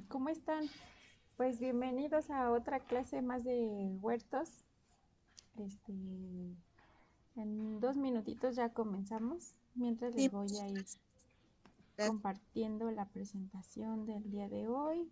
¿Cómo están? Pues bienvenidos a otra clase más de huertos. Este, en 2 minutitos ya comenzamos, mientras les Sí, voy a ir gracias. compartiendo la presentación del día de hoy.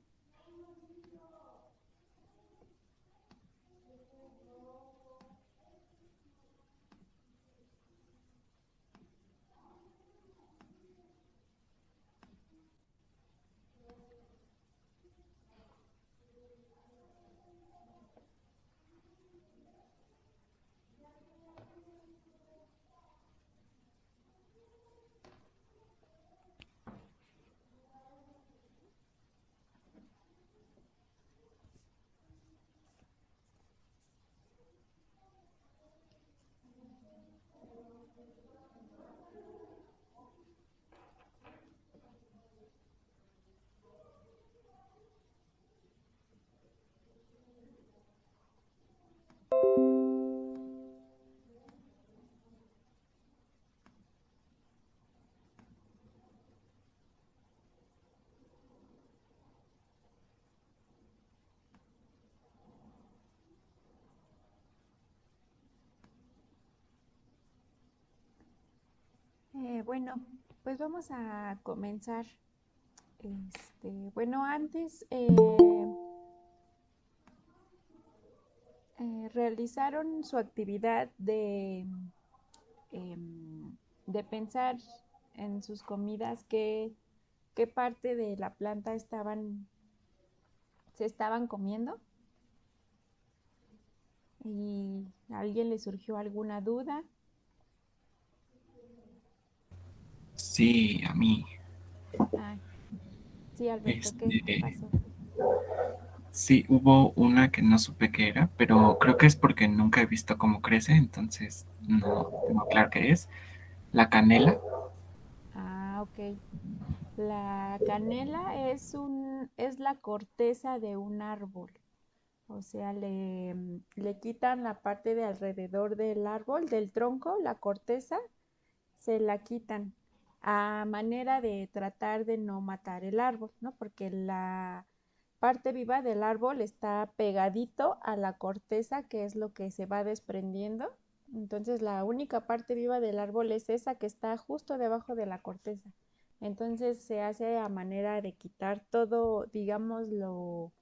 Bueno, pues vamos a comenzar. Bueno, antes realizaron su actividad de pensar en sus comidas qué parte de la planta se estaban comiendo y a alguien le surgió alguna duda. Sí, a mí. Ah, sí, Alberto, ¿qué Este, pasó? sí, hubo una que no supe qué era, pero creo que es porque nunca he visto cómo crece, entonces no tengo claro qué es. La canela. Ah, ok. La canela es la corteza de un árbol. O sea, le quitan la parte de alrededor del árbol, del tronco, la corteza, se la quitan a manera de tratar de no matar el árbol, ¿no? Porque la parte viva del árbol está pegadito a la corteza, que es lo que se va desprendiendo. Entonces la única parte viva del árbol es esa que está justo debajo de la corteza. Entonces se hace a manera de quitar todo, digamos, lo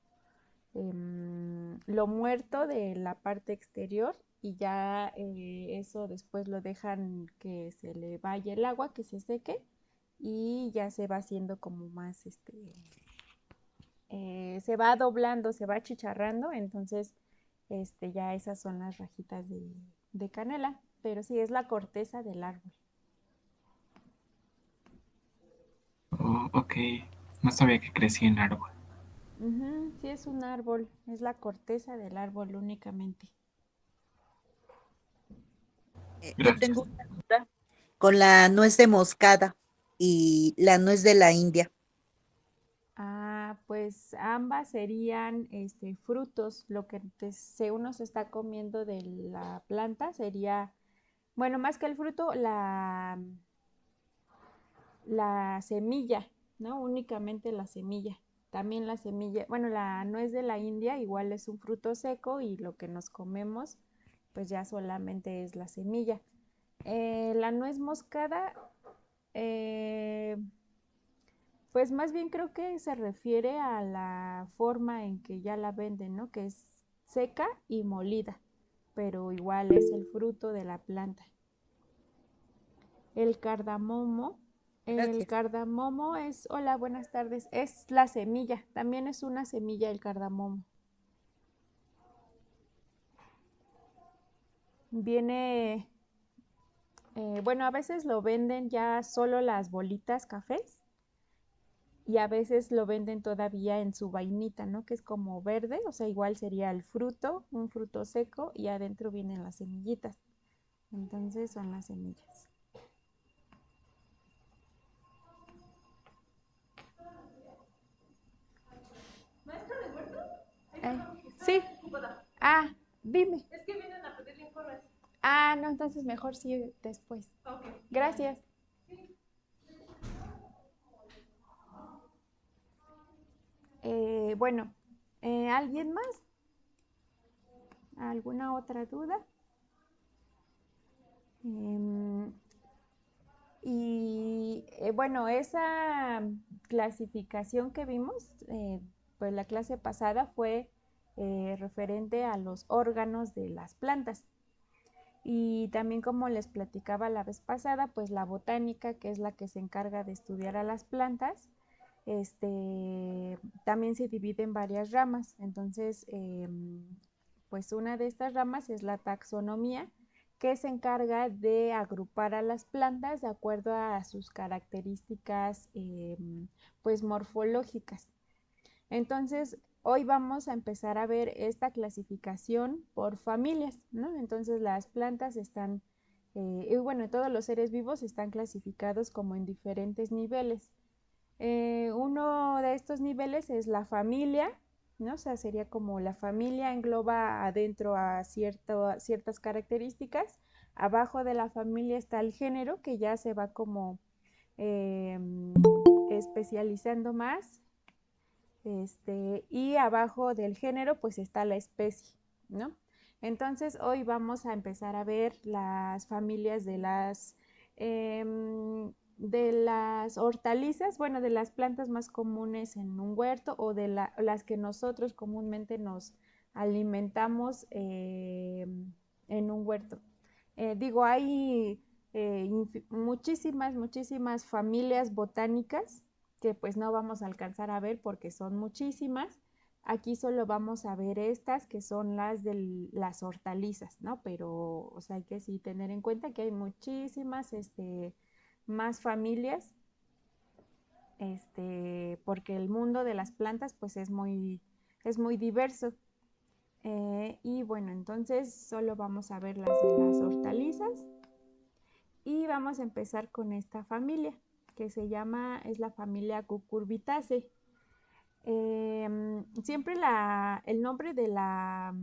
muerto de la parte exterior y ya eso después lo dejan que se le vaya el agua, que se seque y ya se va haciendo como más, se va doblando, se va achicharrando, entonces ya esas son las rajitas de canela, pero sí es la corteza del árbol. Oh, ok, no sabía que crecía en árbol. Ujú, sí es un árbol, es la corteza del árbol únicamente. Yo tengo Gracias. una duda con la nuez de moscada y la nuez de la India. Ah, pues ambas serían frutos. Lo que uno se está comiendo de la planta sería, bueno, más que el fruto, la semilla, ¿no? Únicamente la semilla. También la semilla, bueno, la nuez de la India igual es un fruto seco y lo que nos comemos, pues ya solamente es la semilla. La nuez moscada, eh, pues más bien creo que se refiere a la forma en que ya la venden, ¿no? Que es seca y molida, pero igual es el fruto de la planta. El cardamomo, el Gracias. cardamomo es, hola, buenas tardes, es la semilla, también es una semilla el cardamomo. Viene, bueno, a veces lo venden ya solo las bolitas cafés y a veces lo venden todavía en su vainita, ¿no? Que es como verde, o sea, igual sería el fruto, un fruto seco y adentro vienen las semillitas. Entonces son las semillas. Eh, sí. Ah, dime. Ah, no, entonces mejor sí después. Gracias. Bueno, ¿alguien más? ¿Alguna otra duda? Em, bueno, esa clasificación que vimos, pues la clase pasada fue referente a los órganos de las plantas. Y también como les platicaba la vez pasada, pues la botánica, que es la que se encarga de estudiar a las plantas, también se divide en varias ramas. Entonces, pues una de estas ramas es la taxonomía, que se encarga de agrupar a las plantas de acuerdo a sus características, pues morfológicas. Entonces, hoy vamos a empezar a ver esta clasificación por familias, ¿no? Entonces, las plantas están, y bueno, todos los seres vivos están clasificados como en diferentes niveles. Uno de estos niveles es la familia, ¿no? O sea, sería como la familia engloba adentro a ciertas características. Abajo de la familia está el género, que ya se va como eh, especializando más. Y abajo del género pues está la especie, ¿no? Entonces hoy vamos a empezar a ver las familias de las hortalizas, bueno, de las plantas más comunes en un huerto o de las que nosotros comúnmente nos alimentamos en un huerto. Digo, hay muchísimas familias botánicas que pues no vamos a alcanzar a ver porque son muchísimas. Aquí solo vamos a ver estas que son las de las hortalizas, ¿no? Pero, o sea, hay que sí tener en cuenta que hay muchísimas, más familias, porque el mundo de las plantas pues es muy diverso. Y bueno, entonces solo vamos a ver las de las hortalizas y vamos a empezar con esta familia que es la familia Cucurbitaceae. Siempre el nombre a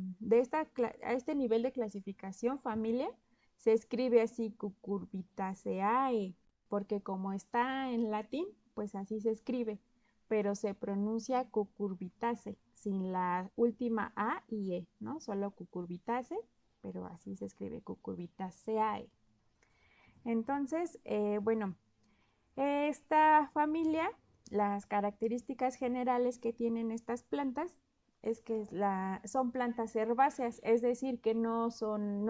este nivel de clasificación, familia, se escribe así, Cucurbitaceae, porque como está en latín, pues así se escribe, pero se pronuncia Cucurbitaceae, sin la última A y E, ¿no? Solo Cucurbitaceae, pero así se escribe Cucurbitaceae. Entonces, bueno, esta familia, las características generales que tienen estas plantas es que son plantas herbáceas, es decir, que no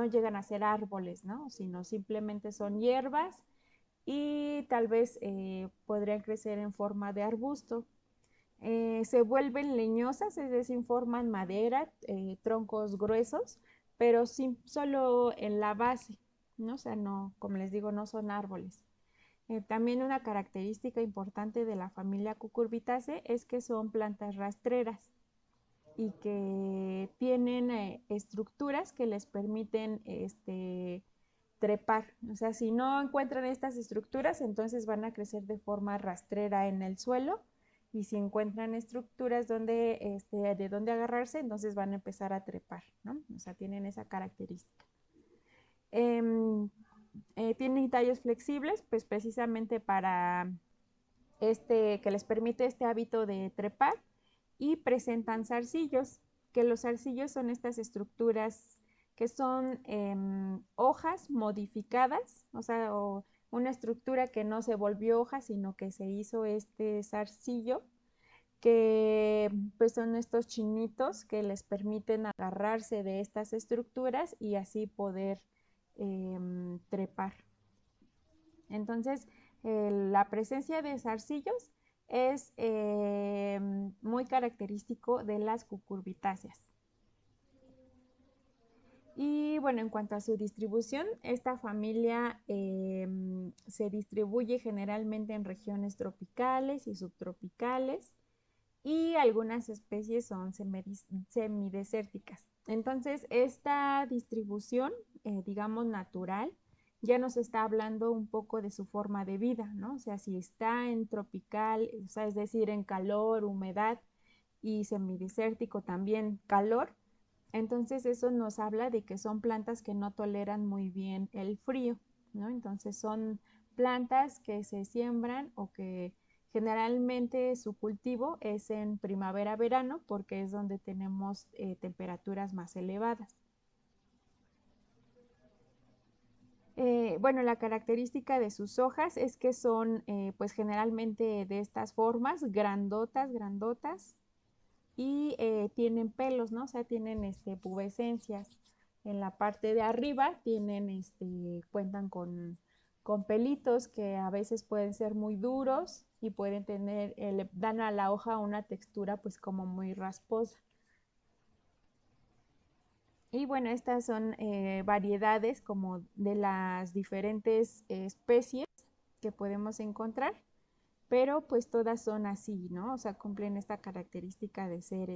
llegan a ser árboles, ¿no? Sino simplemente son hierbas y tal vez podrían crecer en forma de arbusto. Se vuelven leñosas, es decir, forman madera, troncos gruesos, pero solo en la base, ¿no? O sea, no, como les digo, no son árboles. También una característica importante de la familia Cucurbitaceae es que son plantas rastreras y que tienen estructuras que les permiten trepar. O sea, si no encuentran estas estructuras, entonces van a crecer de forma rastrera en el suelo. Y si encuentran estructuras de donde agarrarse, entonces van a empezar a trepar, ¿no? O sea, tienen esa característica. Em, Tienen tallos flexibles, pues precisamente para que les permite este hábito de trepar y presentan zarcillos, que los zarcillos son estas estructuras que son hojas modificadas, o sea, una estructura que no se volvió hoja, sino que se hizo este zarcillo, que pues son estos chinitos que les permiten agarrarse de estas estructuras y así poder trepar. Entonces, la presencia de zarcillos es muy característico de las cucurbitáceas. Y bueno, en cuanto a su distribución, esta familia se distribuye generalmente en regiones tropicales y subtropicales y algunas especies son semidesérticas. Entonces, esta distribución, digamos, natural, ya nos está hablando un poco de su forma de vida, ¿no? O sea, si está en tropical, o sea, es decir, en calor, humedad y semidesértico también calor, entonces eso nos habla de que son plantas que no toleran muy bien el frío, ¿no? Entonces son plantas que se siembran o que Generalmente su cultivo es en primavera-verano porque es donde tenemos temperaturas más elevadas. Bueno, la característica de sus hojas es que son pues generalmente de estas formas, grandotas, grandotas, y tienen pelos, ¿no? O sea, tienen pubescencias. En la parte de arriba tienen, cuentan con pelitos que a veces pueden ser muy duros y pueden tener, le dan a la hoja una textura pues como muy rasposa. Y bueno, estas son variedades como de las diferentes especies que podemos encontrar, pero pues todas son así, ¿no? O sea, cumplen esta característica de ser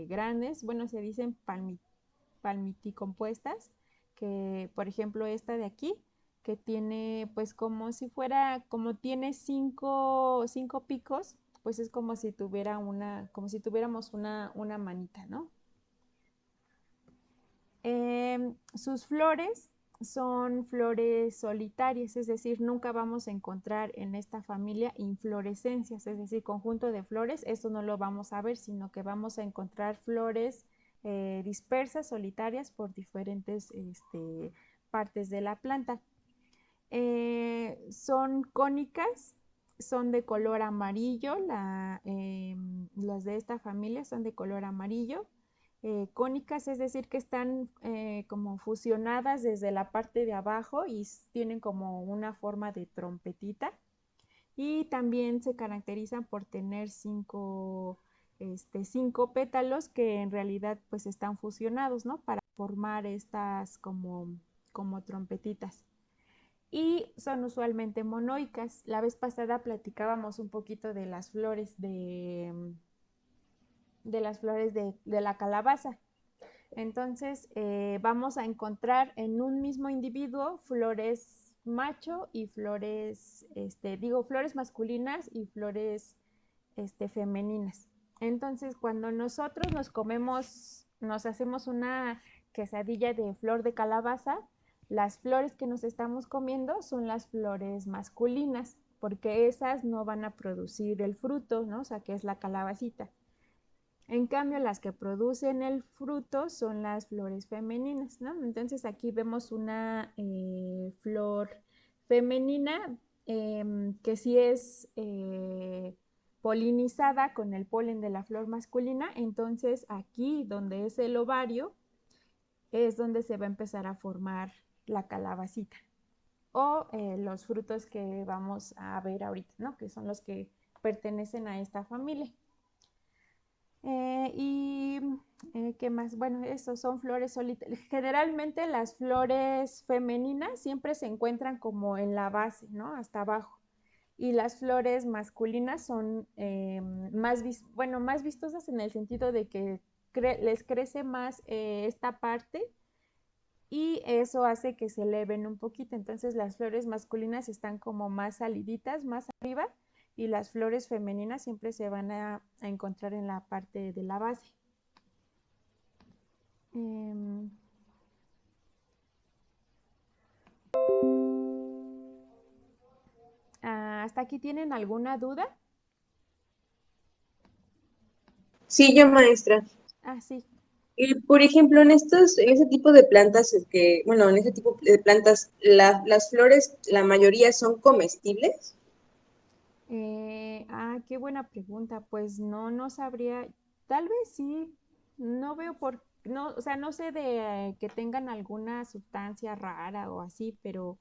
grandes. Bueno, se dicen palmiticompuestas, que por ejemplo esta de aquí, que tiene pues como si fuera, como tiene cinco picos, pues es como si tuviera como si tuviéramos una manita, ¿no? Sus flores son flores solitarias, es decir, nunca vamos a encontrar en esta familia inflorescencias, es decir, conjunto de flores, esto no lo vamos a ver, sino que vamos a encontrar flores dispersas, solitarias por diferentes partes de la planta. Son cónicas, son de color amarillo, las de esta familia son de color amarillo. Cónicas, es decir, que están como fusionadas desde la parte de abajo y tienen como una forma de trompetita. Y también se caracterizan por tener cinco pétalos que en realidad pues están fusionados, ¿no? Para formar estas como trompetitas y son usualmente monoicas. La vez pasada platicábamos un poquito de las flores de la calabaza. Entonces vamos a encontrar en un mismo individuo flores macho y flores, flores masculinas y flores femeninas. Entonces cuando nosotros nos hacemos una quesadilla de flor de calabaza, las flores que nos estamos comiendo son las flores masculinas, porque esas no van a producir el fruto, ¿no? O sea, que es la calabacita. En cambio, las que producen el fruto son las flores femeninas, ¿no? Entonces aquí vemos una flor femenina que sí es polinizada con el polen de la flor masculina. Entonces aquí donde es el ovario es donde se va a empezar a formar la calabacita o los frutos que vamos a ver ahorita, ¿no? Que son los que pertenecen a esta familia. Y ¿qué más? Bueno, esos son flores solitarias. Generalmente las flores femeninas siempre se encuentran como en la base, ¿no? Hasta abajo. Y las flores masculinas son más vistosas en el sentido de que les crece más esta parte y eso hace que se eleven un poquito. Entonces las flores masculinas están como más saliditas, más arriba, y las flores femeninas siempre se van a encontrar en la parte de la base. Em, ¿Hasta aquí tienen alguna duda? Sí, yo maestra. Ah, sí. Por ejemplo, en ese tipo de plantas, bueno, en ese tipo de plantas, las flores, la mayoría son comestibles. Qué buena pregunta. Pues no sabría. Tal vez sí. No veo no, o sea, no sé de que tengan alguna sustancia rara o así, pero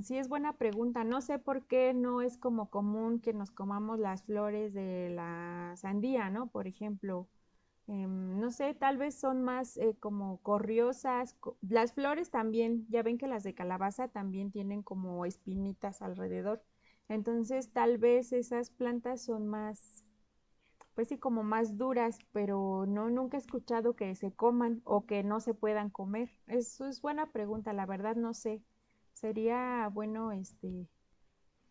sí es buena pregunta. No sé por qué no es como común que nos comamos las flores de la sandía, ¿no? Por ejemplo. No sé, tal vez son más como corriosas. Las flores también, ya ven que las de calabaza también tienen como espinitas alrededor. Entonces, tal vez esas plantas son más, pues sí, como más duras, pero no, nunca he escuchado que se coman o que no se puedan comer. Eso es buena pregunta, la verdad no sé. Sería bueno,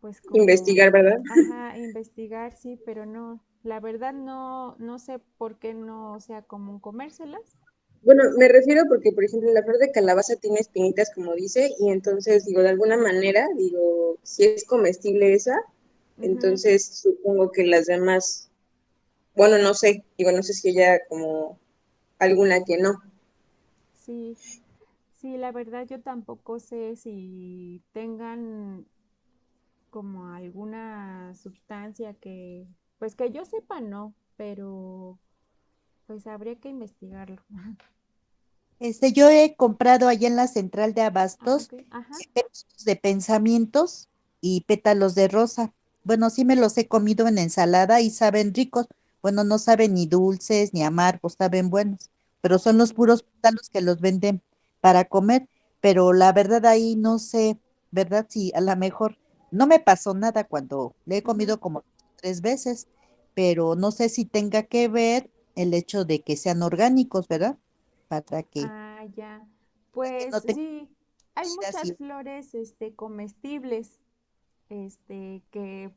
pues como, Investigar, ¿verdad? ajá, investigar, sí, pero no, la verdad no sé por qué no sea común comérselas, Bueno, me refiero porque, por ejemplo, la flor de calabaza tiene espinitas, como dice, y entonces, digo, de alguna manera, digo, si es comestible esa, Ujú. entonces supongo que las demás, bueno, no sé, digo, no sé si haya como alguna que no. Sí, sí, la verdad yo tampoco sé si tengan como alguna sustancia que, pues que yo sepa no, pero pues habría que investigarlo. Yo he comprado allá en la central de Ah, abastos ok, ajá. pétalos de pensamientos y pétalos de rosa. Bueno, sí me los he comido en ensalada y saben ricos. Bueno, no saben ni dulces ni amargos, saben buenos, pero son los Sí. puros pétalos que los venden para comer. Pero la verdad ahí no sé, ¿verdad? Si a lo mejor no me pasó nada cuando le he Ujú. comido como 3 veces, pero no sé si tenga que ver el hecho de que sean orgánicos, ¿verdad? Para Ah, ya. que Pues no tengan sí, hay muchas así. flores, comestibles, que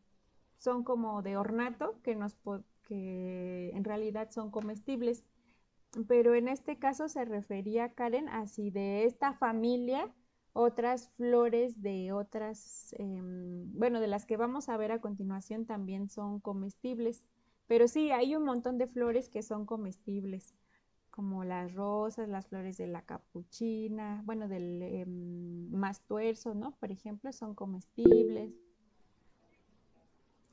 son como de ornato, que en realidad son comestibles. Pero en este caso se refería, Karen, a si de esta familia otras flores de otras, bueno, de las que vamos a ver a continuación también son comestibles. Pero sí, hay un montón de flores que son comestibles, como las rosas, las flores de la capuchina, bueno, del mastuerzo, ¿no? Por ejemplo, son comestibles.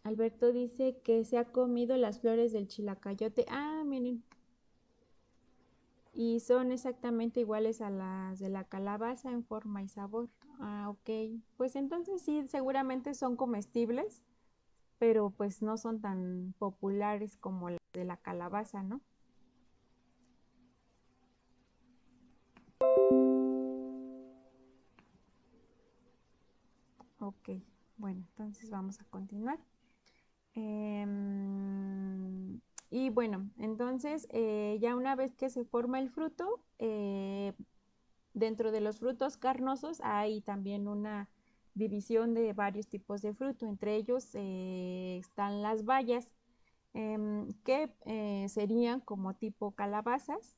Alberto dice que se ha comido las flores del chilacayote. Ah, miren, y son exactamente iguales a las de la calabaza en forma y sabor. Ah, ok. Pues entonces sí, seguramente son comestibles, pero pues no son tan populares como las de la calabaza, ¿no? Ok, bueno, entonces vamos a continuar. Em, y bueno, entonces ya una vez que se forma el fruto, dentro de los frutos carnosos hay también una división de varios tipos de fruto. Entre ellos están las bayas, que serían como tipo calabazas.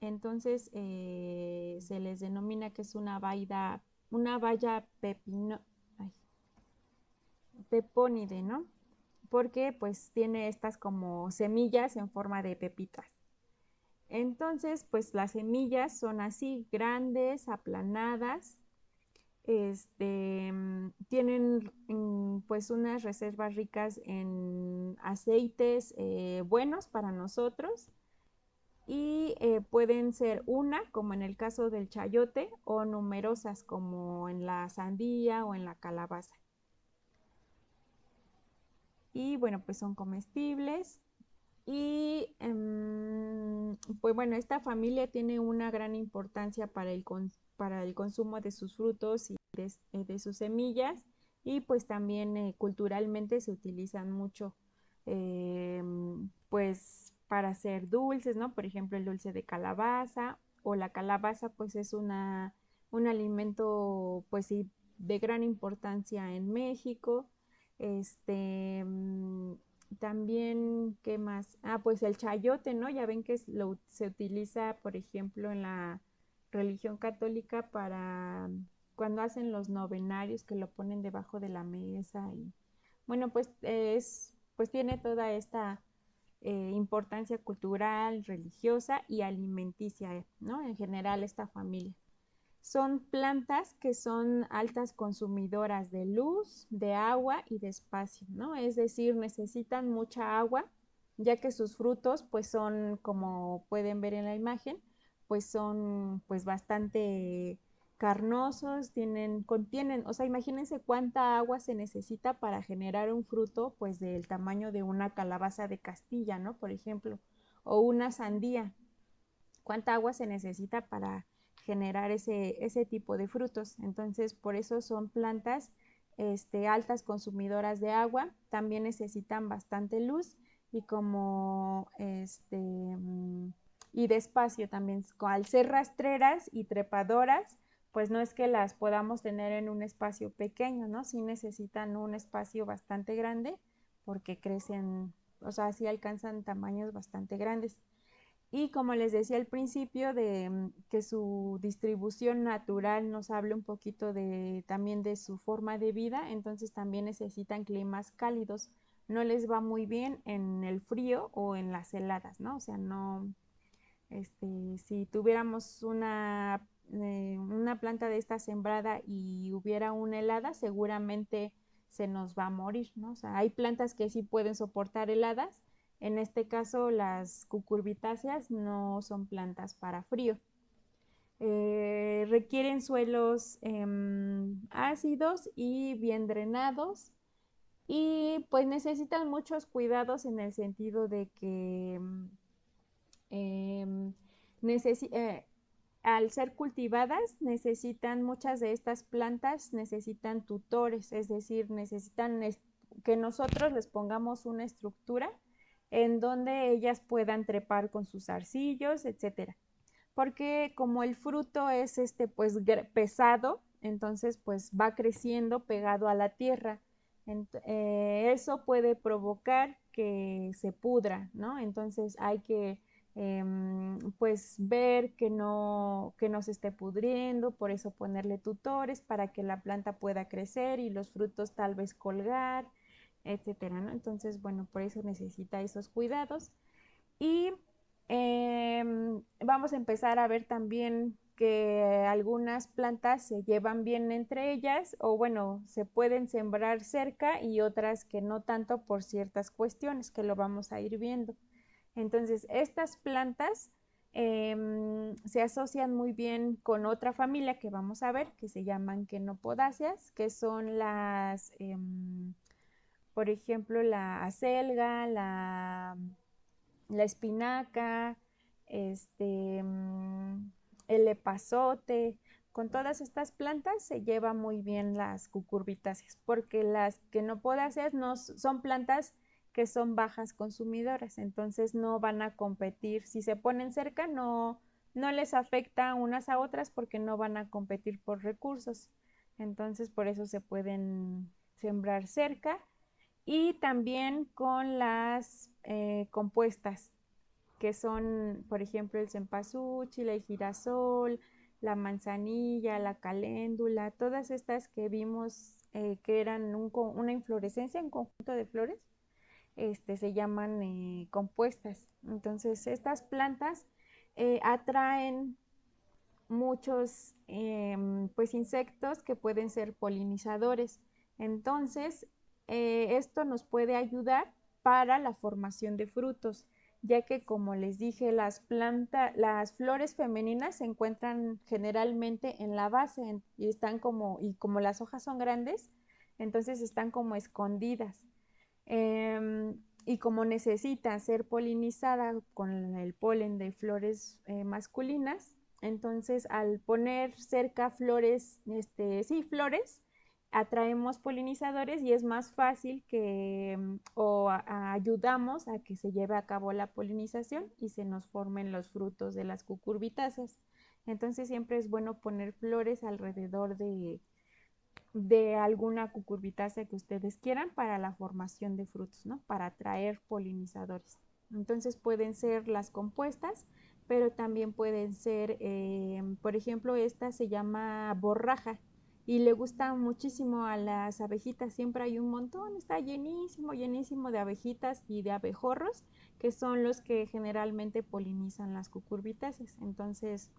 Entonces se les denomina que es una baya ay, pepónide, ¿no? Porque pues tiene estas como semillas en forma de pepitas. Entonces, pues las semillas son así, grandes, aplanadas, tienen pues unas reservas ricas en aceites buenos para nosotros y pueden ser una, como en el caso del chayote, o numerosas, como en la sandía o en la calabaza. Y bueno, pues son comestibles. Y pues bueno, esta familia tiene una gran importancia para el consumo de sus frutos y de sus semillas, y pues también culturalmente se utilizan mucho, eh, pues para hacer dulces, ¿no? Por ejemplo, el dulce de calabaza o la calabaza pues es un alimento pues sí de gran importancia en México. Este, mm, También, ¿qué más? Ah, pues el chayote, ¿no? Ya ven que se utiliza, por ejemplo, en la religión católica para cuando hacen los novenarios, que lo ponen debajo de la mesa y bueno, pues pues tiene toda esta importancia cultural, religiosa y alimenticia, ¿no? En general esta familia. Son plantas que son altas consumidoras de luz, de agua y de espacio, ¿no? Es decir, necesitan mucha agua, ya que sus frutos, pues son, como pueden ver en la imagen, pues son, pues bastante carnosos, contienen, o sea, imagínense cuánta agua se necesita para generar un fruto, pues del tamaño de una calabaza de Castilla, ¿no? Por ejemplo, o una sandía. ¿Cuánta agua se necesita para generar ese tipo de frutos? Entonces, por eso son plantas altas consumidoras de agua, también necesitan bastante luz y y de espacio también. Al ser rastreras y trepadoras, pues no es que las podamos tener en un espacio pequeño, ¿no? Sí necesitan un espacio bastante grande porque crecen, o sea, sí alcanzan tamaños bastante grandes. Y como les decía al principio, que su distribución natural nos habla un poquito también de su forma de vida, entonces también necesitan climas cálidos. No les va muy bien en el frío o en las heladas, ¿no? O sea, no, si tuviéramos una planta de esta sembrada y hubiera una helada, seguramente se nos va a morir, ¿no? O sea, hay plantas que sí pueden soportar heladas. En este caso, las cucurbitáceas no son plantas para frío. Requieren suelos ácidos y bien drenados y pues necesitan muchos cuidados en el sentido de que em, necesi- eh, al ser cultivadas, muchas de estas plantas necesitan tutores, es decir, necesitan que nosotros les pongamos una estructura en donde ellas puedan trepar con sus arcillos, etcétera. Porque como el fruto es pues pesado, entonces pues va creciendo pegado a la tierra. Eso puede provocar que se pudra, ¿no? Entonces hay que pues ver que no se esté pudriendo, por eso ponerle tutores para que la planta pueda crecer y los frutos tal vez colgar, etcétera, ¿no? Entonces, bueno, por eso necesita esos cuidados. Y vamos a empezar a ver también que algunas plantas se llevan bien entre ellas o bueno, se pueden sembrar cerca y otras que no tanto por ciertas cuestiones que lo vamos a ir viendo. Entonces, estas plantas se asocian muy bien con otra familia que vamos a ver, que se llaman quenopodáceas, que son por ejemplo, la acelga, la espinaca, este, mm, el epazote. Con todas estas plantas se lleva muy bien las cucurbitáceas, porque las quenopodáceas no son plantas que son bajas consumidoras, entonces no van a competir. Si se ponen cerca, no les afecta unas a otras porque no van a competir por recursos. Entonces, por eso se pueden sembrar cerca y también con las compuestas, que son, por ejemplo, el cempasúchil, el girasol, la manzanilla, la caléndula, todas estas que vimos que eran una inflorescencia, un conjunto de flores, se llaman compuestas. Entonces, estas plantas atraen muchos pues insectos que pueden ser polinizadores. Entonces, esto nos puede ayudar para la formación de frutos, ya que como les dije, las flores femeninas se encuentran generalmente en la base y están y como las hojas son grandes, entonces están como escondidas. Y como necesita ser polinizada con el polen de flores masculinas, entonces al poner cerca flores, sí, flores, atraemos polinizadores y es más fácil ayudamos a que se lleve a cabo la polinización y se nos formen los frutos de las cucurbitáceas. Entonces siempre es bueno poner flores alrededor de alguna cucurbitácea que ustedes quieran para la formación de frutos, ¿no? Para atraer polinizadores. Entonces pueden ser las compuestas, pero también pueden ser, por ejemplo, esta se llama borraja y le gusta muchísimo a las abejitas. Siempre hay un montón, está llenísimo, llenísimo de abejitas y de abejorros, que son los que generalmente polinizan las cucurbitáceas. Entonces,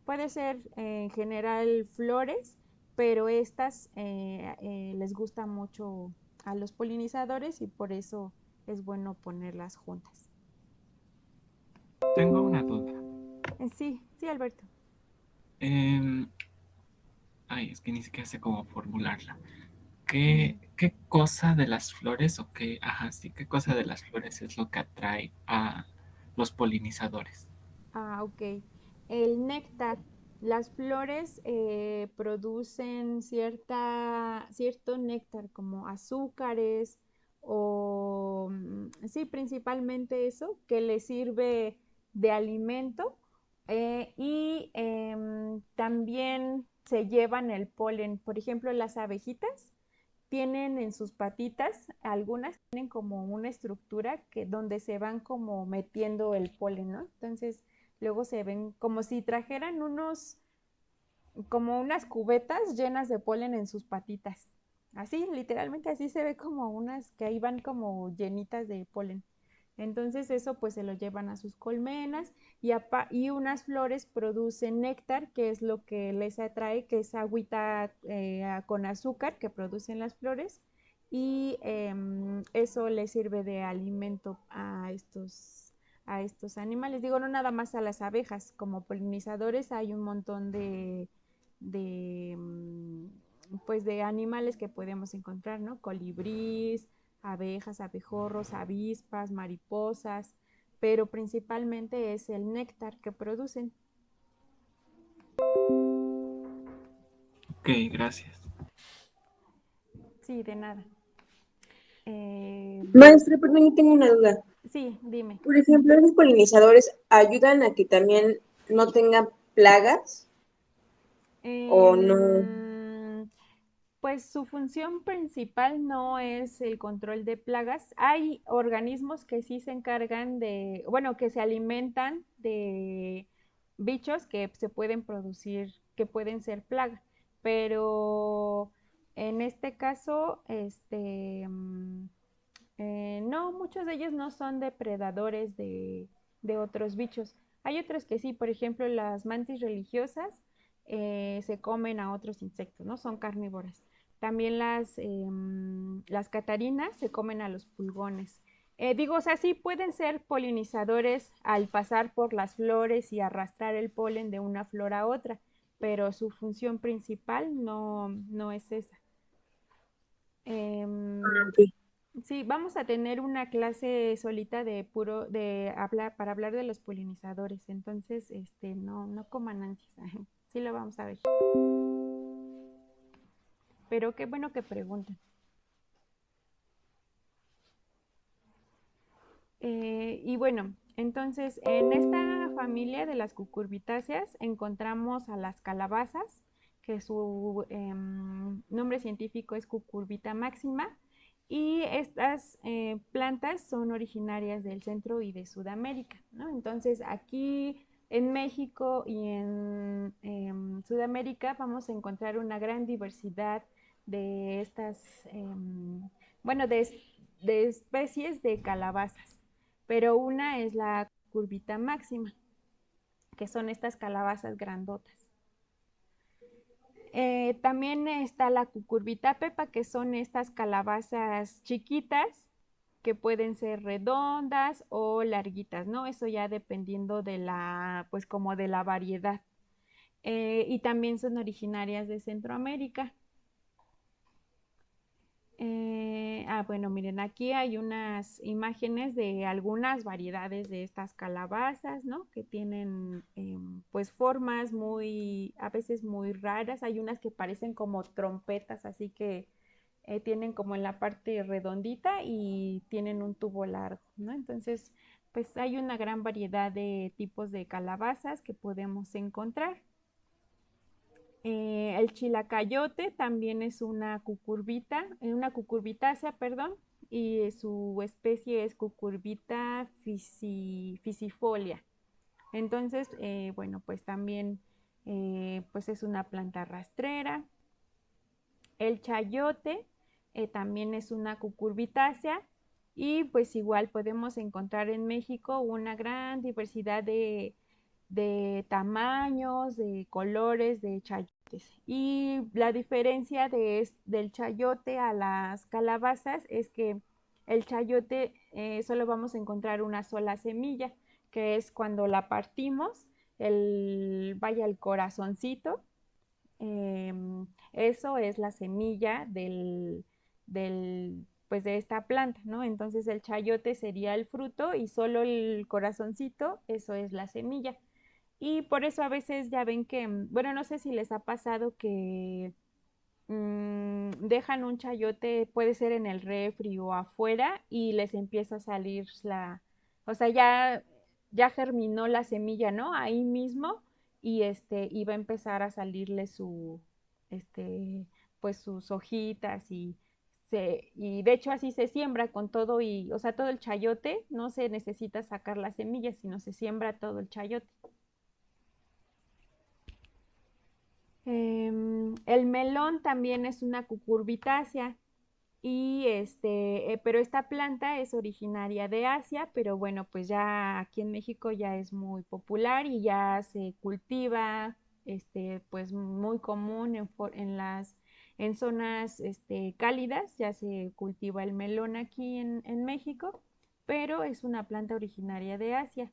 puede ser en general flores, pero estas les gustan mucho a los polinizadores y por eso es bueno ponerlas juntas. Tengo una duda. Sí, sí, Alberto. Em, Ay, es que ni siquiera sé cómo formularla. Mm, ¿Qué cosa de las flores o ajá, sí, qué cosa de las flores es lo que atrae a los polinizadores? ok. El néctar. Las flores producen cierto néctar como azúcares o, sí, principalmente eso, que les sirve de alimento y también se llevan el polen. Por ejemplo, las abejitas tienen en sus patitas, algunas tienen como una estructura que donde se van como metiendo el polen, ¿no? Entonces, luego se ven como si trajeran como unas cubetas llenas de polen en sus patitas. Así, literalmente así se ve como unas que ahí van como llenitas de polen. Entonces eso pues se lo llevan a sus colmenas y unas flores producen néctar, que es lo que les atrae, que es agüita con azúcar que producen las flores y eso les sirve de alimento a estos animales. Digo, no nada más a las abejas, como polinizadores hay un montón de, pues de animales que podemos encontrar, ¿no? Colibrís, abejas, abejorros, avispas, mariposas, pero principalmente es el néctar que producen. Ok, gracias. Sí, de nada. Maestra, perdón, yo tengo una duda. Sí, dime. Por ejemplo, ¿los polinizadores ayudan a que también no tengan plagas o no? Em, Pues su función principal no es el control de plagas. Hay organismos que sí se encargan de, bueno, que se alimentan de bichos que se pueden producir, que pueden ser plaga, pero en este caso, no, muchos de ellos no son depredadores de otros bichos. Hay otros que sí, por ejemplo, las mantis religiosas se comen a otros insectos, ¿no? Son carnívoras. También las catarinas se comen a los pulgones. Digo, o sea, sí pueden ser polinizadores al pasar por las flores y arrastrar el polen de una flor a otra, pero su función principal no es esa. Em, Ok. Sí, vamos a tener una clase solita de hablar, para hablar de los polinizadores. Entonces, no coman ansias. Sí lo vamos a ver. Pero qué bueno que preguntan. Y bueno, entonces en esta familia de las cucurbitáceas encontramos a las calabazas, que su nombre científico es Cucurbita máxima, y estas plantas son originarias del Centro y de Sudamérica, ¿no? Entonces aquí en México y en Sudamérica vamos a encontrar una gran diversidad de estas, bueno, de especies de calabazas, pero una es la curvita máxima, que son estas calabazas grandotas. También está la cucurbita pepa, que son estas calabazas chiquitas que pueden ser redondas o larguitas, ¿no? Eso ya dependiendo de pues como de la variedad. Y también son originarias de Centroamérica. Bueno, miren, aquí hay unas imágenes de algunas variedades de estas calabazas, ¿no? Que tienen pues formas a veces muy raras. Hay unas que parecen como trompetas, así que tienen como en la parte redondita y tienen un tubo largo, ¿no? Entonces, pues hay una gran variedad de tipos de calabazas que podemos encontrar. El chilacayote también es una cucurbitácea, perdón, y su especie es Cucurbita fisifolia. Entonces, bueno, pues también pues es una planta rastrera. El chayote también es una cucurbitácea y pues igual podemos encontrar en México una gran diversidad de tamaños, de colores de chayotes. Y la diferencia del chayote a las calabazas es que el chayote solo vamos a encontrar una sola semilla, que es cuando la partimos, vaya el corazoncito, eso es la semilla pues de esta planta, ¿no? Entonces el chayote sería el fruto y solo el corazoncito, eso es la semilla. Y por eso a veces ya ven que, bueno, no sé si les ha pasado que dejan un chayote, puede ser en el refri o afuera, y les empieza a salir o sea, ya germinó la semilla, ¿no? Ahí mismo, y va a empezar a salirle este, pues sus hojitas y y de hecho así se siembra con todo o sea, todo el chayote, no se necesita sacar las semillas, sino se siembra todo el chayote. El melón también es una cucurbitácea pero esta planta es originaria de Asia, pero bueno, pues ya aquí en México ya es muy popular y ya se cultiva, pues muy común en zonas, cálidas, ya se cultiva el melón aquí en México, pero es una planta originaria de Asia.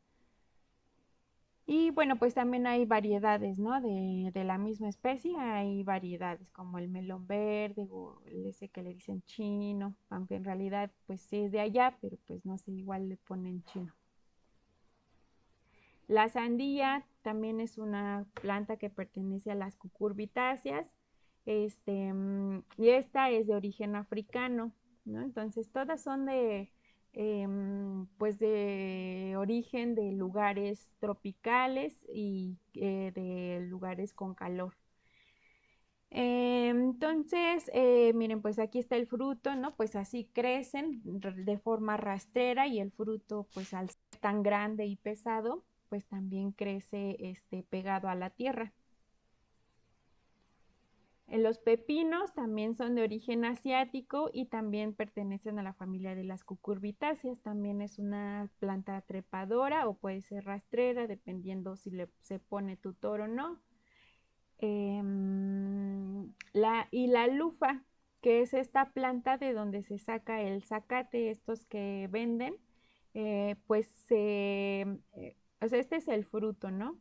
Y bueno, pues también hay variedades, ¿no? De la misma especie, hay variedades como el melón verde o ese que le dicen chino, aunque en realidad pues sí es de allá, pero pues no sé, igual le ponen chino. La sandía también es una planta que pertenece a las cucurbitáceas, y esta es de origen africano, ¿no? Entonces todas son pues de origen de lugares tropicales y de lugares con calor. Entonces, miren, pues aquí está el fruto, ¿no? Pues así crecen de forma rastrera y el fruto, pues al ser tan grande y pesado, pues también crece pegado a la tierra. Los pepinos también son de origen asiático y también pertenecen a la familia de las cucurbitáceas. También es una planta trepadora o puede ser rastrera, dependiendo si se pone tutor o no. Y la lufa, que es esta planta de donde se saca el zacate, estos que venden, pues o sea, este es el fruto, ¿no?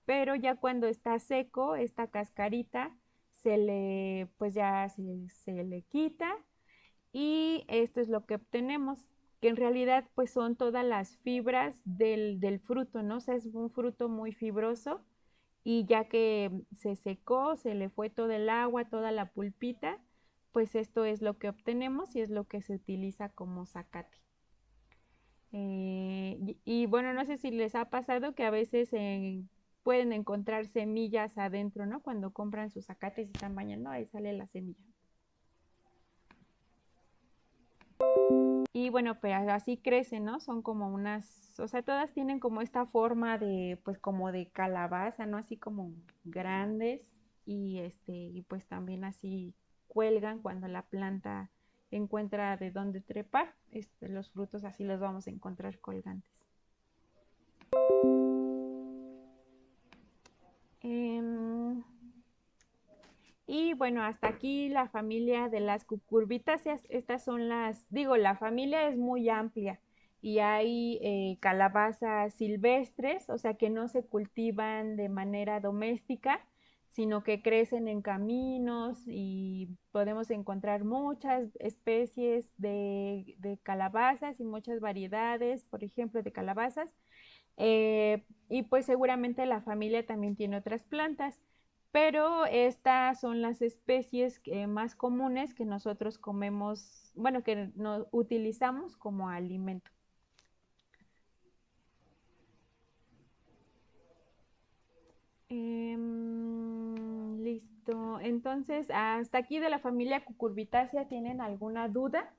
Pero ya cuando está seco, esta cascarita pues ya se le quita y esto es lo que obtenemos, que en realidad pues son todas las fibras del fruto, ¿no? O sea, es un fruto muy fibroso y ya que se secó, se le fue todo el agua, toda la pulpita, pues esto es lo que obtenemos y es lo que se utiliza como zacate. Bueno, no sé si les ha pasado que a veces pueden encontrar semillas adentro, ¿no? Cuando compran sus zacates y están bañando, ahí sale la semilla. Y bueno, pues así crecen, ¿no? Son como o sea, todas tienen como esta forma pues como de calabaza, ¿no? Así como grandes y pues también así cuelgan cuando la planta encuentra de dónde trepar. Los frutos así los vamos a encontrar colgantes. Em, y bueno, hasta aquí la familia de las cucurbitáceas. Estas son la familia es muy amplia y hay calabazas silvestres, o sea que no se cultivan de manera doméstica, sino que crecen en caminos y podemos encontrar muchas especies de calabazas y muchas variedades, por ejemplo, de calabazas. Y pues seguramente la familia también tiene otras plantas, pero estas son las especies más comunes que nosotros comemos, bueno, que nos utilizamos como alimento. Listo. Entonces, hasta aquí de la familia Cucurbitácea, ¿tienen alguna duda?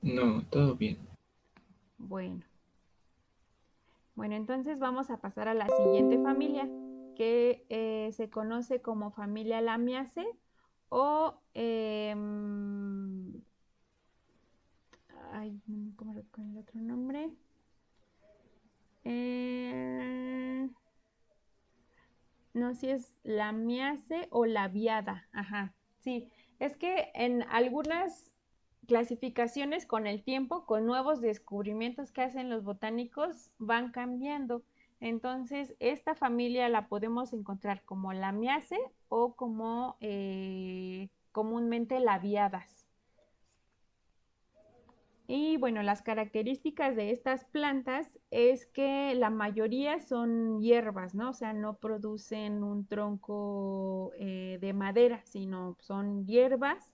No, todo bien. Bueno. Bueno, entonces vamos a pasar a la siguiente familia, que se conoce como familia Lamiaceae o, ay, ¿cómo con el otro nombre? Eh, no sé si es Lamiaceae o Labiada, ajá, sí, es que en algunas clasificaciones con el tiempo, con nuevos descubrimientos que hacen los botánicos, van cambiando. Entonces, esta familia la podemos encontrar como Lamiaceae o como comúnmente Labiadas. Y bueno, las características de estas plantas es que la mayoría son hierbas, ¿no? O sea, no producen un tronco de madera, sino son hierbas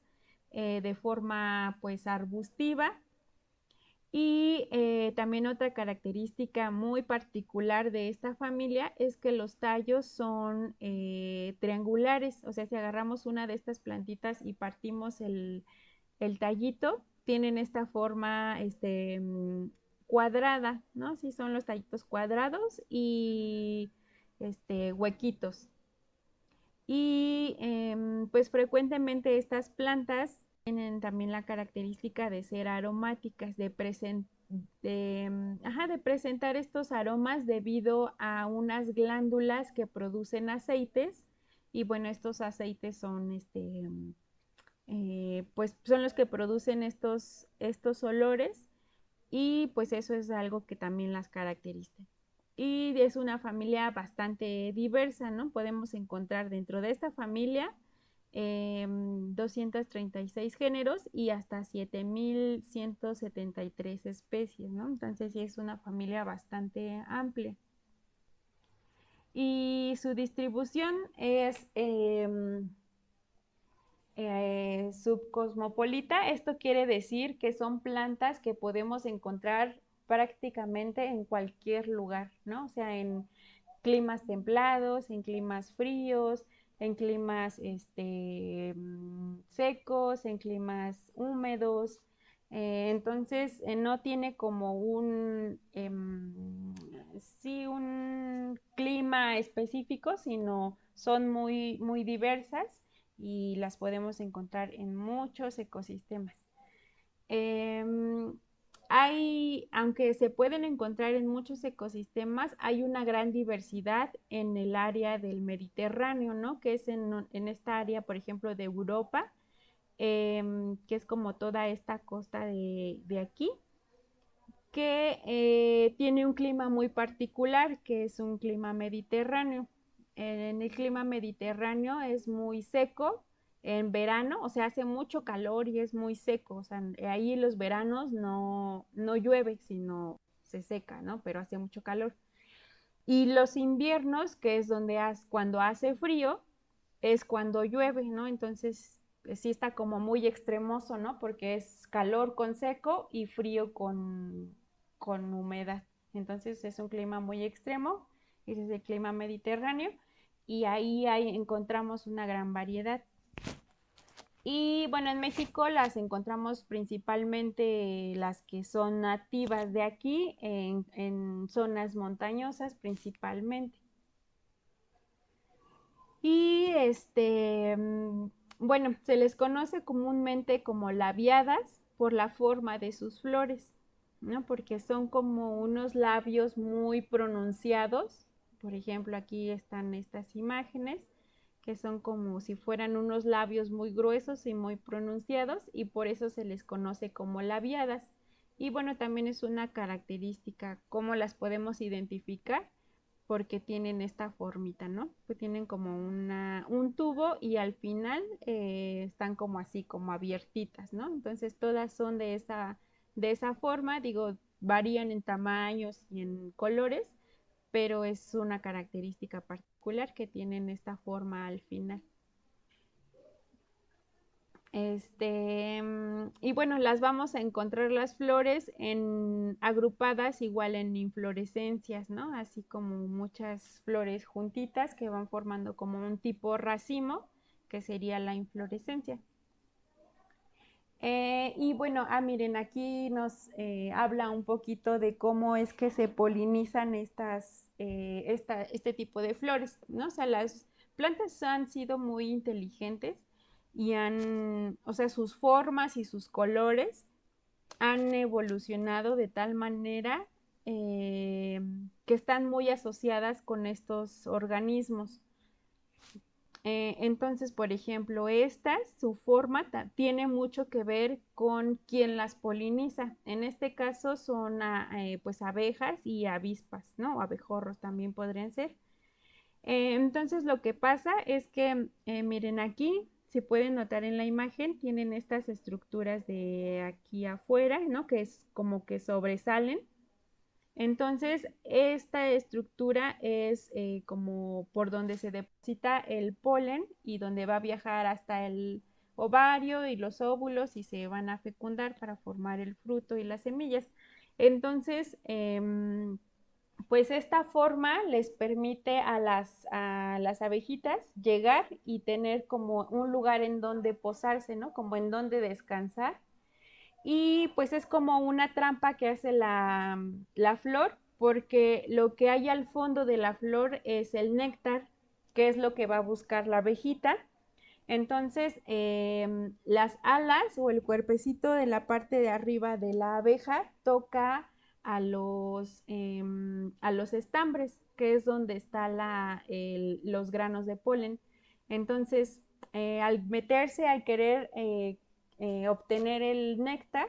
de forma pues arbustiva Y también otra característica muy particular de esta familia es que los tallos son triangulares, o sea, si agarramos una de estas plantitas y partimos el tallito, tienen esta forma cuadrada, ¿no? Sí, son los tallitos cuadrados y huequitos. Y pues frecuentemente estas plantas tienen también la característica de ser aromáticas, de presentar estos aromas debido a unas glándulas que producen aceites. Y bueno, estos aceites son pues son los que producen estos olores, y pues eso es algo que también las caracteriza. Y es una familia bastante diversa, ¿no? Podemos encontrar dentro de esta familia 236 géneros y hasta 7173 especies, ¿no? Entonces sí es una familia bastante amplia. Y su distribución es subcosmopolita. Esto quiere decir que son plantas que podemos encontrar prácticamente en cualquier lugar, ¿no? O sea, en climas templados, en climas fríos, en climas secos, en climas húmedos. Entonces, no tiene como sí, un clima específico, sino son muy, muy diversas y las podemos encontrar en muchos ecosistemas. Em, aunque se pueden encontrar en muchos ecosistemas, hay una gran diversidad en el área del Mediterráneo, ¿no? Que es en esta área, por ejemplo, de Europa, que es como toda esta costa de aquí, que tiene un clima muy particular, que es un clima mediterráneo. En el clima mediterráneo es muy seco en verano, o sea, hace mucho calor y es muy seco. O sea, ahí los veranos no llueve, sino se seca, ¿no? Pero hace mucho calor. Y los inviernos, que es cuando hace frío, es cuando llueve, ¿no? Entonces, sí está como muy extremoso, ¿no? Porque es calor con seco y frío con humedad. Entonces, es un clima muy extremo, ese es el clima mediterráneo, y ahí encontramos una gran variedad. Y bueno, en México las encontramos principalmente las que son nativas de aquí, en zonas montañosas principalmente. Y bueno, se les conoce comúnmente como labiadas por la forma de sus flores, ¿no? Porque son como unos labios muy pronunciados. Por ejemplo, aquí están estas imágenes que son como si fueran unos labios muy gruesos y muy pronunciados, y por eso se les conoce como labiadas. Y bueno, también es una característica, cómo las podemos identificar, porque tienen esta formita, ¿no? Que tienen como un tubo y al final están como así, como abiertitas, ¿no? Entonces todas son de esa forma, digo, varían en tamaños y en colores, pero es una característica particular que tienen esta forma al final. Y bueno, las vamos a encontrar las flores agrupadas igual en inflorescencias, ¿no? Así como muchas flores juntitas que van formando como un tipo racimo, que sería la inflorescencia. Y bueno, miren, aquí nos habla un poquito de cómo es que se polinizan este tipo de flores, ¿no? O sea, las plantas han sido muy inteligentes y o sea, sus formas y sus colores han evolucionado de tal manera que están muy asociadas con estos organismos. Entonces, por ejemplo, su forma tiene mucho que ver con quién las poliniza. En este caso son pues abejas y avispas, ¿no? O abejorros también podrían ser. Entonces, lo que pasa es que, miren aquí, si pueden notar en la imagen, tienen estas estructuras de aquí afuera, ¿no? Que es como que sobresalen. Entonces, esta estructura es como por donde se deposita el polen y donde va a viajar hasta el ovario y los óvulos y se van a fecundar para formar el fruto y las semillas. Entonces, pues esta forma les permite a las abejitas llegar y tener como un lugar en donde posarse, ¿no? Como en donde descansar. Y pues es como una trampa que hace la flor, porque lo que hay al fondo de la flor es el néctar, que es lo que va a buscar la abejita. Entonces, las alas o el cuerpecito de la parte de arriba de la abeja toca a los estambres, que es donde están los granos de polen. Entonces, al meterse, al querer obtener el néctar,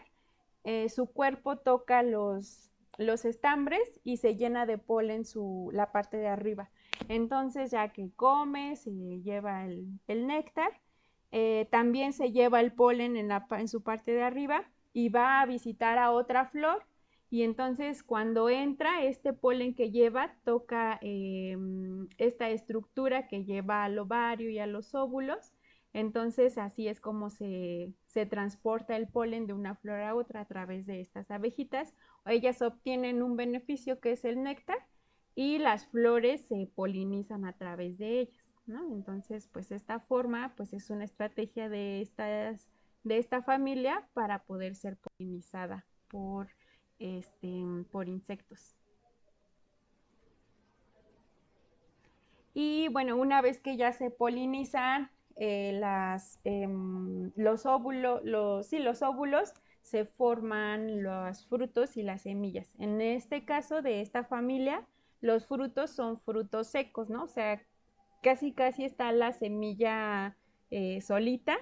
su cuerpo toca los estambres y se llena de polen la parte de arriba. Entonces, ya que come, se lleva el néctar, también se lleva el polen en su parte de arriba y va a visitar a otra flor. Y entonces cuando entra, este polen que lleva toca esta estructura que lleva al ovario y a los óvulos. Entonces así es como se transporta el polen de una flor a otra a través de estas abejitas. Ellas obtienen un beneficio que es el néctar y las flores se polinizan a través de ellas, ¿no? Entonces, pues esta forma, pues es una estrategia de esta familia para poder ser polinizada por insectos. Y bueno, una vez que ya se polinizan los óvulos, los óvulos, se forman los frutos y las semillas. En este caso de esta familia, los frutos son frutos secos, ¿no? O sea, casi casi está la semilla solita.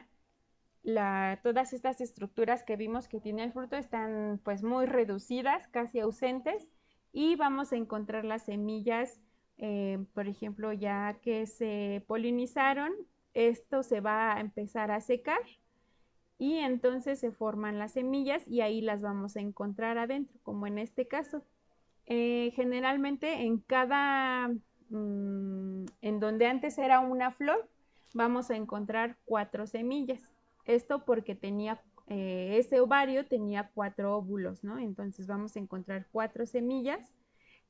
Todas estas estructuras que vimos que tiene el fruto están pues muy reducidas, casi ausentes, y vamos a encontrar las semillas, por ejemplo, ya que se polinizaron, esto se va a empezar a secar y entonces se forman las semillas y ahí las vamos a encontrar adentro, como en este caso. Generalmente en donde antes era una flor, vamos a encontrar 4 semillas. Esto porque ese ovario tenía 4 óvulos, ¿no? Entonces vamos a encontrar 4 semillas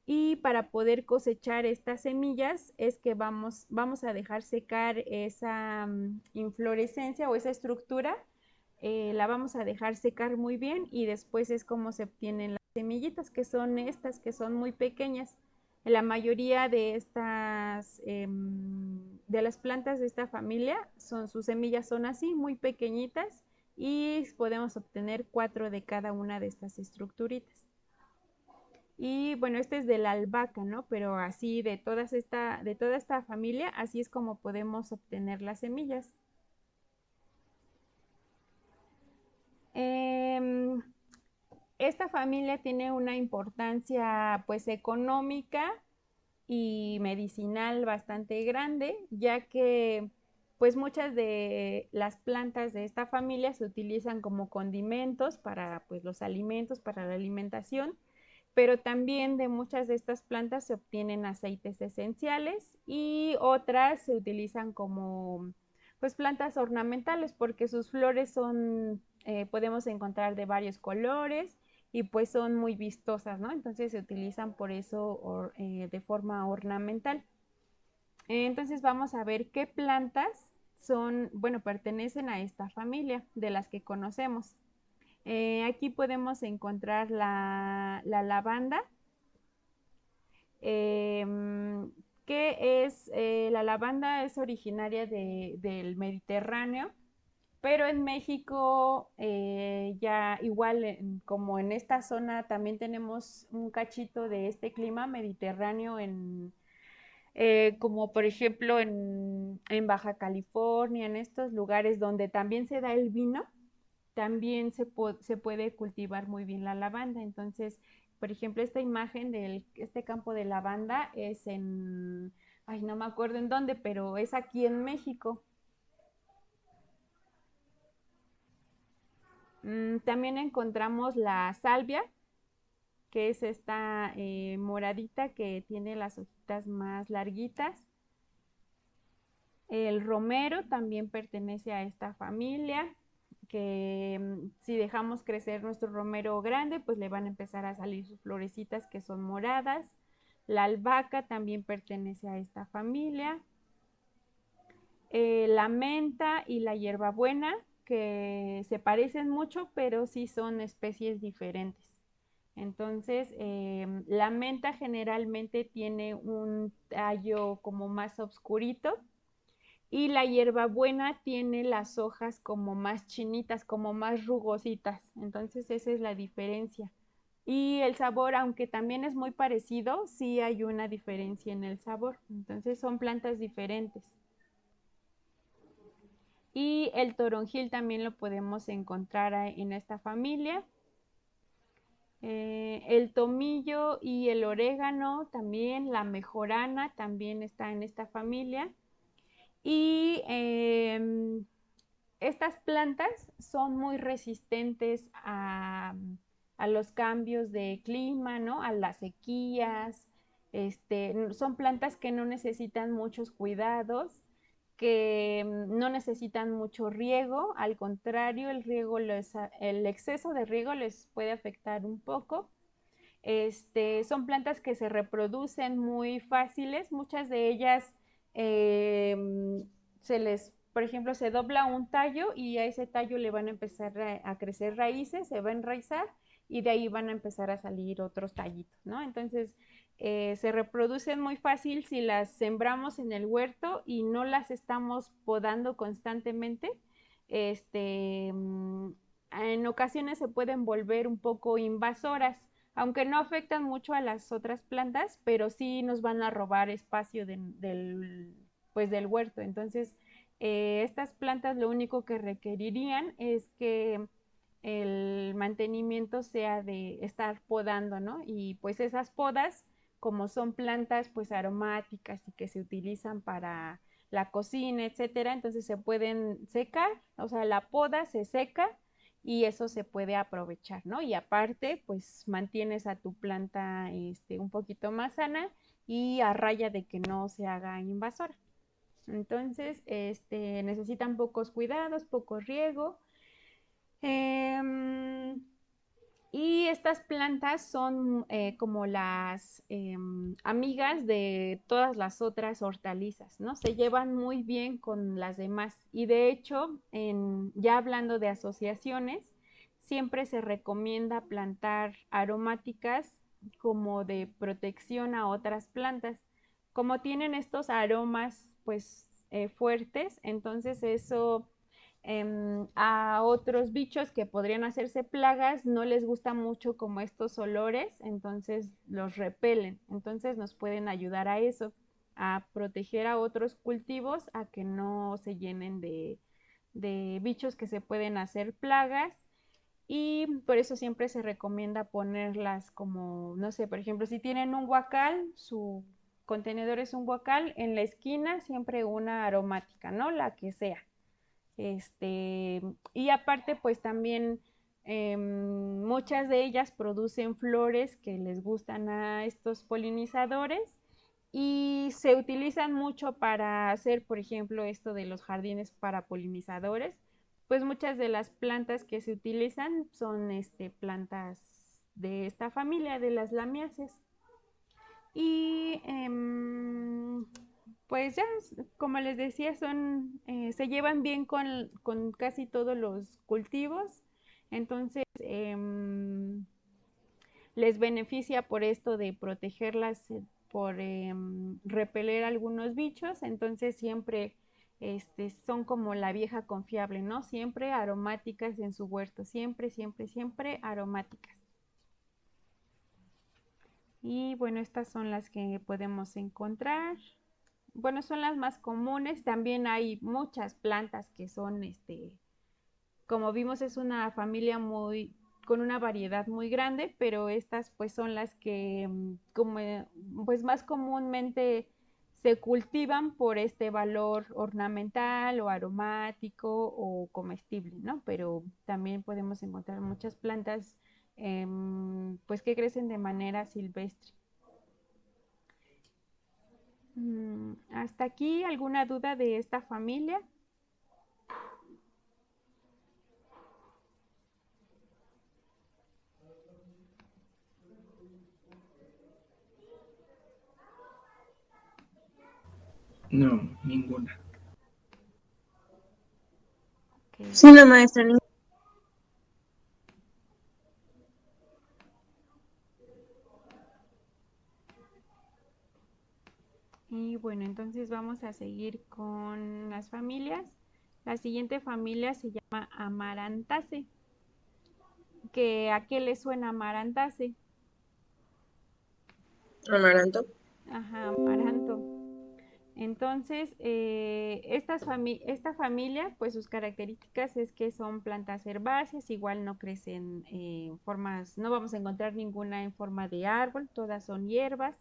y para poder cosechar estas semillas es que vamos a dejar secar esa inflorescencia o esa estructura, la vamos a dejar secar muy bien y después es como se obtienen las semillitas, que son estas, que son muy pequeñas. La mayoría de las plantas de esta familia, sus semillas son así, muy pequeñitas y podemos obtener 4 de cada una de estas estructuritas. Y bueno, este es de la albahaca, ¿no? Pero así de toda esta familia, así es como podemos obtener las semillas. Em, esta familia tiene una importancia pues económica y medicinal bastante grande, ya que pues muchas de las plantas de esta familia se utilizan como condimentos para pues los alimentos, para la alimentación, pero también de muchas de estas plantas se obtienen aceites esenciales y otras se utilizan como pues plantas ornamentales porque sus flores podemos encontrar de varios colores y pues son muy vistosas, ¿no? Entonces se utilizan por eso de forma ornamental. Entonces vamos a ver qué plantas pertenecen a esta familia de las que conocemos. Aquí podemos encontrar la lavanda, em, la lavanda es originaria del Mediterráneo, pero en México ya igual como en esta zona también tenemos un cachito de este clima mediterráneo como por ejemplo en Baja California, en estos lugares donde también se da el vino, también se puede cultivar muy bien la lavanda. Entonces, por ejemplo, esta imagen de este campo de lavanda es ay, no me acuerdo en dónde, pero es aquí en México. También encontramos la salvia, que es esta moradita que tiene las hojitas más larguitas. El romero también pertenece a esta familia. si dejamos crecer nuestro romero grande, pues le van a empezar a salir sus florecitas que son moradas. La albahaca también pertenece a esta familia. La menta y la hierbabuena, que se parecen mucho, pero sí son especies diferentes. Entonces, la menta generalmente tiene un tallo como más oscurito y la hierbabuena tiene las hojas como más chinitas, como más rugositas. Entonces, esa es la diferencia. Y el sabor, aunque también es muy parecido, sí hay una diferencia en el sabor. Entonces, son plantas diferentes. Y el toronjil también lo podemos encontrar en esta familia. El tomillo y el orégano también, la mejorana también está en esta familia. Y estas plantas son muy resistentes a los cambios de clima, ¿no? A las sequías. Son plantas que no necesitan muchos cuidados, que no necesitan mucho riego, al contrario, el exceso de riego les puede afectar un poco. Son plantas que se reproducen muy fáciles, muchas de ellas eh, por ejemplo, se dobla un tallo y a ese tallo le van a empezar a crecer raíces, se va a enraizar y de ahí van a empezar a salir otros tallitos, ¿no? Entonces, se reproducen muy fácil si las sembramos en el huerto y no las estamos podando constantemente. Este, mm, en ocasiones se pueden volver un poco invasoras, aunque no afectan mucho a las otras plantas, pero sí nos van a robar espacio pues del huerto. Entonces, estas plantas lo único que requerirían es que el mantenimiento sea de estar podando, ¿no? Y pues esas podas, como son plantas pues aromáticas y que se utilizan para la cocina, etcétera, entonces se pueden secar, o sea, la poda se seca y eso se puede aprovechar, ¿no? Y aparte, pues mantienes a tu planta un poquito más sana y a raya de que no se haga invasora. Entonces, necesitan pocos cuidados, poco riego. Em, y estas plantas son como las amigas de todas las otras hortalizas, ¿no? Se llevan muy bien con las demás. Y de hecho, ya hablando de asociaciones, siempre se recomienda plantar aromáticas como de protección a otras plantas. Como tienen estos aromas, pues, fuertes, entonces eso a otros bichos que podrían hacerse plagas no les gusta mucho como estos olores, entonces los repelen. Entonces nos pueden ayudar a eso, a proteger a otros cultivos a que no se llenen de bichos que se pueden hacer plagas. Y por eso siempre se recomienda ponerlas como, no sé, por ejemplo, si tienen un guacal, su contenedor es un guacal, en la esquina siempre una aromática, ¿no? La que sea. Y aparte, pues también muchas de ellas producen flores que les gustan a estos polinizadores y se utilizan mucho para hacer, por ejemplo, esto de los jardines para polinizadores. Pues muchas de las plantas que se utilizan son plantas de esta familia, de las lamiaceae. Y pues ya, como les decía, se llevan bien con casi todos los cultivos. Entonces, les beneficia por esto de protegerlas, por repeler algunos bichos. Entonces, siempre son como la vieja confiable, ¿no? Siempre aromáticas en su huerto, siempre, siempre, siempre aromáticas. Y bueno, estas son las que podemos encontrar. Bueno, son las más comunes. También hay muchas plantas que son, como vimos, es una familia con una variedad muy grande, pero estas pues son las que como pues más comúnmente se cultivan por este valor ornamental o aromático o comestible, ¿no? Pero también podemos encontrar muchas plantas pues que crecen de manera silvestre. ¿Hasta aquí alguna duda de esta familia? No, ninguna. Ok. Sí, no, maestra. Y bueno, entonces vamos a seguir con las familias. La siguiente familia se llama Amarantaceae. ¿A qué le suena Amarantaceae? Amaranto. Ajá, amaranto. Entonces, esta familia, pues sus características es que son plantas herbáceas, igual no crecen en formas, no vamos a encontrar ninguna en forma de árbol, todas son hierbas.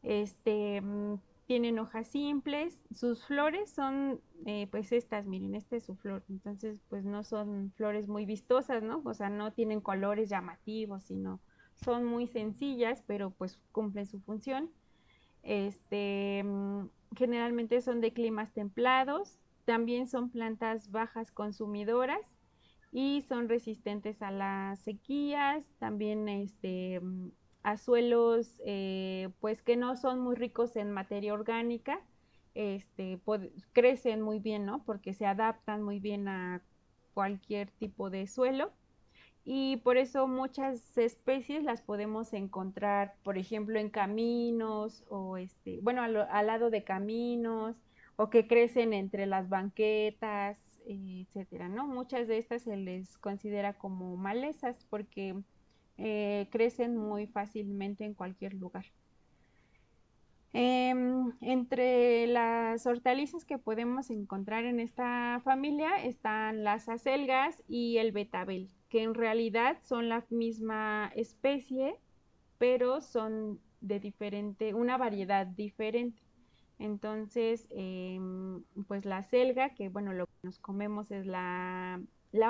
Este, tienen hojas simples, sus flores son, pues estas, miren, esta es su flor, entonces pues no son flores muy vistosas, ¿no? O sea, no tienen colores llamativos, sino son muy sencillas, pero pues cumplen su función. Este, generalmente son de climas templados, también son plantas bajas consumidoras y son resistentes a las sequías, también a suelos pues que no son muy ricos en materia orgánica, crecen muy bien, ¿no? Porque se adaptan muy bien a cualquier tipo de suelo y por eso muchas especies las podemos encontrar, por ejemplo, en caminos o bueno, al lado de caminos o que crecen entre las banquetas, etcétera, ¿no? Muchas de estas se les considera como malezas porque crecen muy fácilmente en cualquier lugar. Entre las hortalizas que podemos encontrar en esta familia están las acelgas y el betabel, que en realidad son la misma especie, pero son de una variedad diferente. Entonces, pues la selga, que bueno, lo que nos comemos es la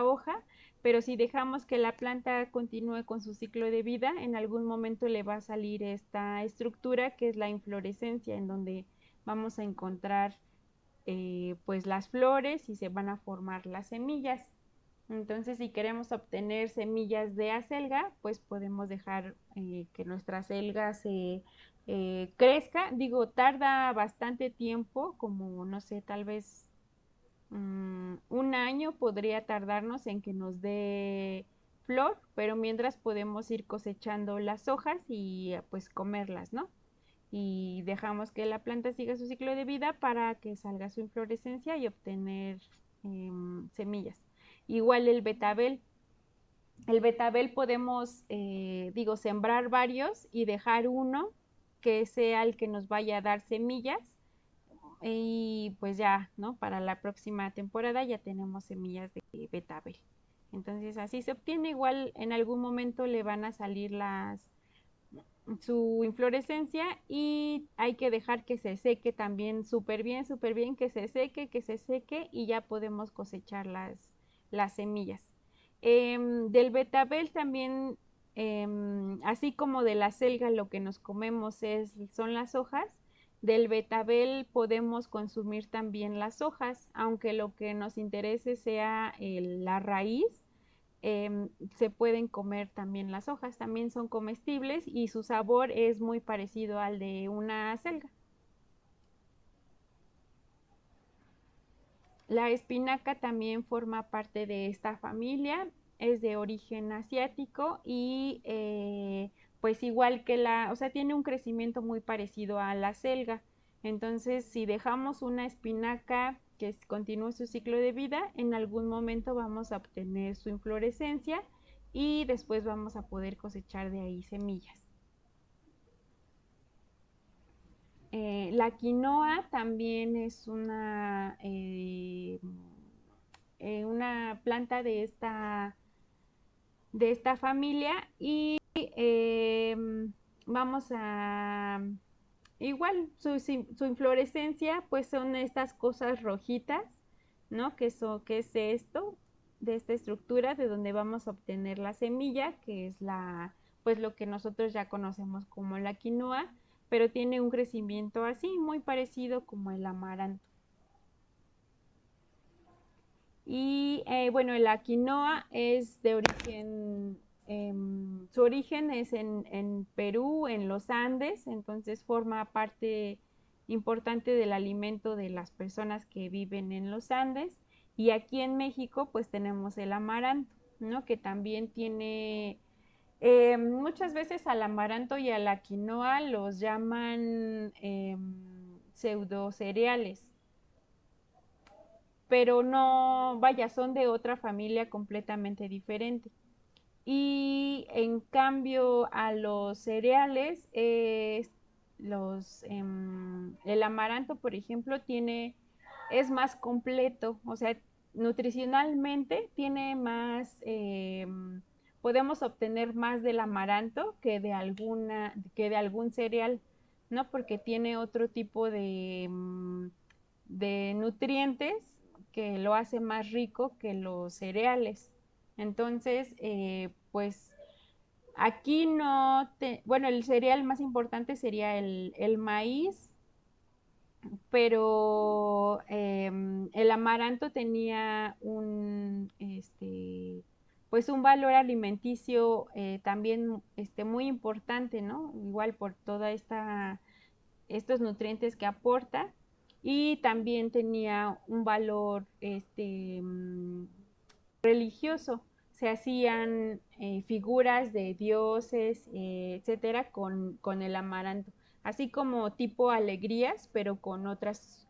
hoja, pero si dejamos que la planta continúe con su ciclo de vida, en algún momento le va a salir esta estructura que es la inflorescencia, en donde vamos a encontrar pues las flores y se van a formar las semillas. Entonces, si queremos obtener semillas de acelga, pues podemos dejar que nuestra acelga se crezca. Digo, tarda bastante tiempo, como no sé, tal vez un año podría tardarnos en que nos dé flor, pero mientras podemos ir cosechando las hojas y pues comerlas, ¿no? Y dejamos que la planta siga su ciclo de vida para que salga su inflorescencia y obtener semillas. Igual el betabel podemos, digo, sembrar varios y dejar uno que sea el que nos vaya a dar semillas y pues ya, ¿no? Para la próxima temporada ya tenemos semillas de betabel. Entonces así se obtiene, igual en algún momento le van a salir su inflorescencia y hay que dejar que se seque también súper bien, que se seque y ya podemos cosechar las semillas. Del betabel también, así como de la selga, lo que nos comemos son las hojas. Del betabel podemos consumir también las hojas, aunque lo que nos interese sea la raíz. Se pueden comer también las hojas, también son comestibles y su sabor es muy parecido al de una selga. La espinaca también forma parte de esta familia, es de origen asiático y pues igual que o sea, tiene un crecimiento muy parecido a la selga. Entonces, si dejamos una espinaca que continúe su ciclo de vida, en algún momento vamos a obtener su inflorescencia y después vamos a poder cosechar de ahí semillas. La quinoa también es una planta de esta familia y vamos a, igual, su inflorescencia pues son estas cosas rojitas, ¿no? ¿Qué es esto? De esta estructura de donde vamos a obtener la semilla, que es pues lo que nosotros ya conocemos como la quinoa, pero tiene un crecimiento así, muy parecido como el amaranto. Y bueno, la quinoa es de origen, su origen es en Perú, en los Andes, entonces forma parte importante del alimento de las personas que viven en los Andes. Y aquí en México pues tenemos el amaranto, ¿no? Que también tiene, muchas veces al amaranto y a la quinoa los llaman pseudo cereales, pero no, vaya, son de otra familia completamente diferente. Y en cambio a los cereales, el amaranto, por ejemplo, es más completo, o sea, nutricionalmente tiene más, podemos obtener más del amaranto que de algún cereal, ¿no? Porque tiene otro tipo de nutrientes que lo hace más rico que los cereales. Entonces, pues aquí bueno, el cereal más importante sería el maíz, pero el amaranto tenía pues un valor alimenticio también muy importante, ¿no? Igual por estos nutrientes que aporta, y también tenía un valor religioso. Se hacían figuras de dioses, etcétera, con el amaranto, así como tipo alegrías, pero con otras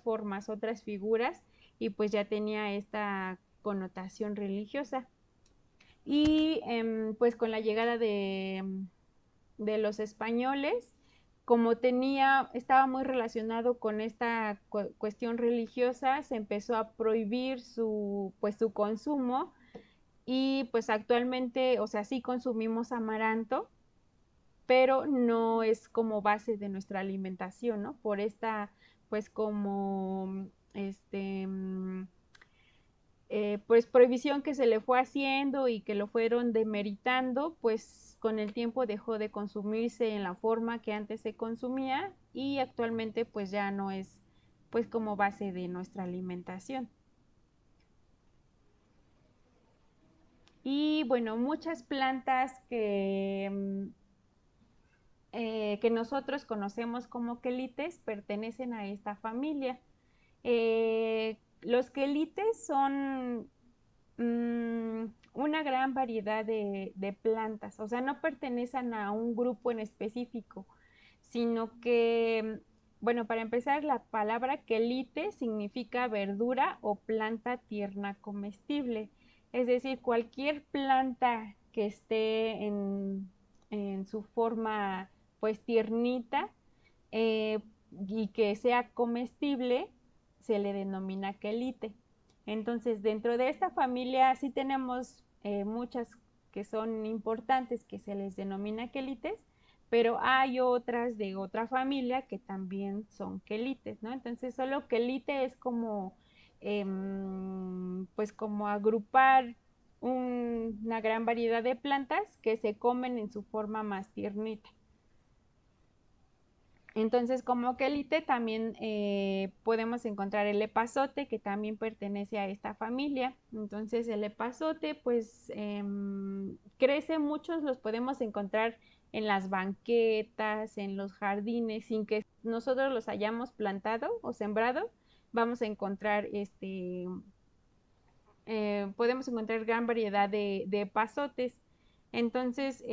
formas, otras figuras, y pues ya tenía esta connotación religiosa. Y pues con la llegada de los españoles, como estaba muy relacionado con esta cuestión religiosa, se empezó a prohibir pues su consumo, y pues actualmente, o sea, sí consumimos amaranto, pero no es como base de nuestra alimentación, ¿no? Por esta, pues como, pues prohibición que se le fue haciendo y que lo fueron demeritando, pues con el tiempo dejó de consumirse en la forma que antes se consumía, y actualmente pues ya no es pues como base de nuestra alimentación. Y bueno, muchas plantas que nosotros conocemos como quelites pertenecen a esta familia. Los quelites son una gran variedad de plantas, o sea, no pertenecen a un grupo en específico, sino que, bueno, para empezar, la palabra quelite significa verdura o planta tierna comestible, es decir, cualquier planta que esté en su forma, pues, tiernita, eh, y que sea comestible, se le denomina quelite. Entonces, dentro de esta familia sí tenemos muchas que son importantes, que se les denomina quelites, pero hay otras de otra familia que también son quelites, ¿no? Entonces, solo quelite es como, pues como agrupar una gran variedad de plantas que se comen en su forma más tiernita. Entonces, como quelite también podemos encontrar el epazote, que también pertenece a esta familia. Entonces, el epazote, pues, crece, muchos los podemos encontrar en las banquetas, en los jardines, sin que nosotros los hayamos plantado o sembrado. Vamos a encontrar podemos encontrar gran variedad de epazotes. Entonces,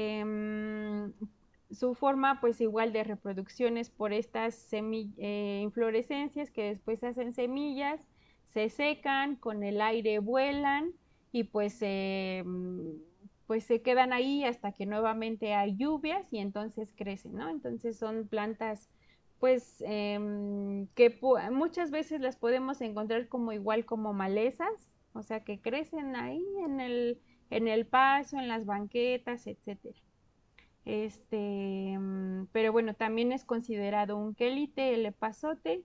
su forma, pues igual de reproducciones por estas inflorescencias que después hacen semillas, se secan, con el aire vuelan, y pues se quedan ahí hasta que nuevamente hay lluvias y entonces crecen, ¿no? Entonces son plantas pues que muchas veces las podemos encontrar como igual como malezas, o sea que crecen ahí en el paso, en las banquetas, etcétera. Pero bueno, también es considerado un quelite el epazote.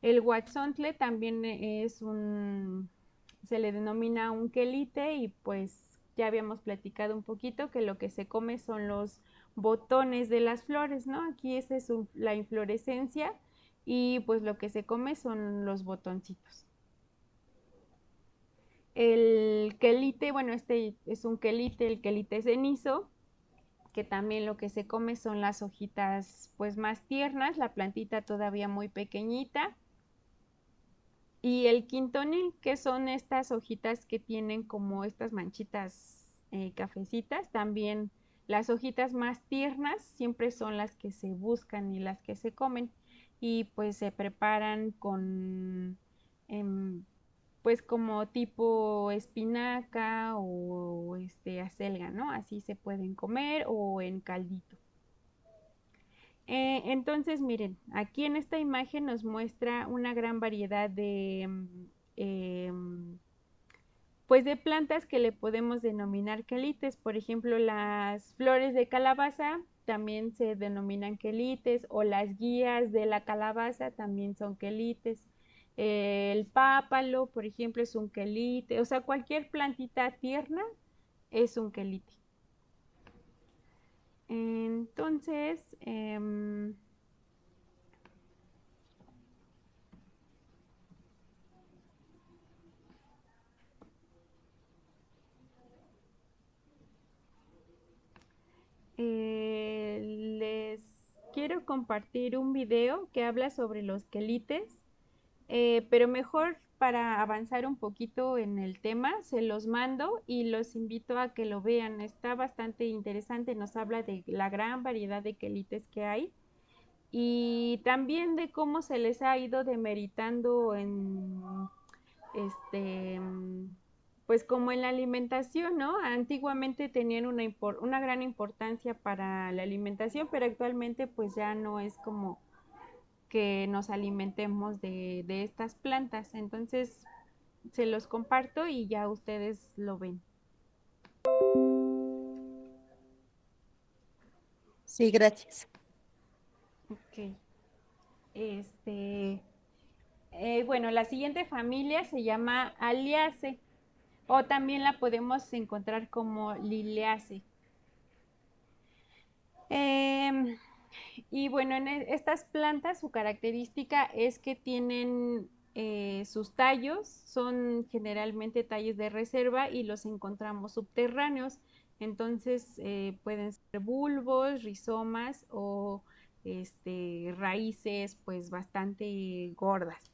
El huatzontle también se le denomina un quelite, y pues ya habíamos platicado un poquito que lo que se come son los botones de las flores, ¿no? Aquí esa es la inflorescencia, y pues lo que se come son los botoncitos. El quelite, bueno, este es un quelite, el quelite cenizo, que también lo que se come son las hojitas pues más tiernas, la plantita todavía muy pequeñita. Y el quintonil, que son estas hojitas que tienen como estas manchitas cafecitas, también las hojitas más tiernas siempre son las que se buscan y las que se comen. Y pues se preparan con, pues como tipo espinaca o acelga, ¿no? Así se pueden comer o en caldito. Entonces, miren, aquí en esta imagen nos muestra una gran variedad de, pues de plantas que le podemos denominar quelites. Por ejemplo, las flores de calabaza también se denominan quelites, o las guías de la calabaza también son quelites. El pápalo, por ejemplo, es un quelite. O sea, cualquier plantita tierna es un quelite. Entonces, les quiero compartir un video que habla sobre los quelites, pero mejor para avanzar un poquito en el tema, se los mando y los invito a que lo vean. Está bastante interesante, nos habla de la gran variedad de quelites que hay y también de cómo se les ha ido demeritando en este pues como en la alimentación, ¿no? Antiguamente tenían una gran importancia para la alimentación, pero actualmente pues ya no es como que nos alimentemos de estas plantas. Entonces se los comparto y ya ustedes lo ven. Sí, gracias. Ok. Bueno, la siguiente familia se llama Aliaceae o también la podemos encontrar como Liliaceae. Em, y bueno, en estas plantas su característica es que tienen sus tallos, son generalmente tallos de reserva y los encontramos subterráneos. Entonces pueden ser bulbos, rizomas o raíces pues bastante gordas.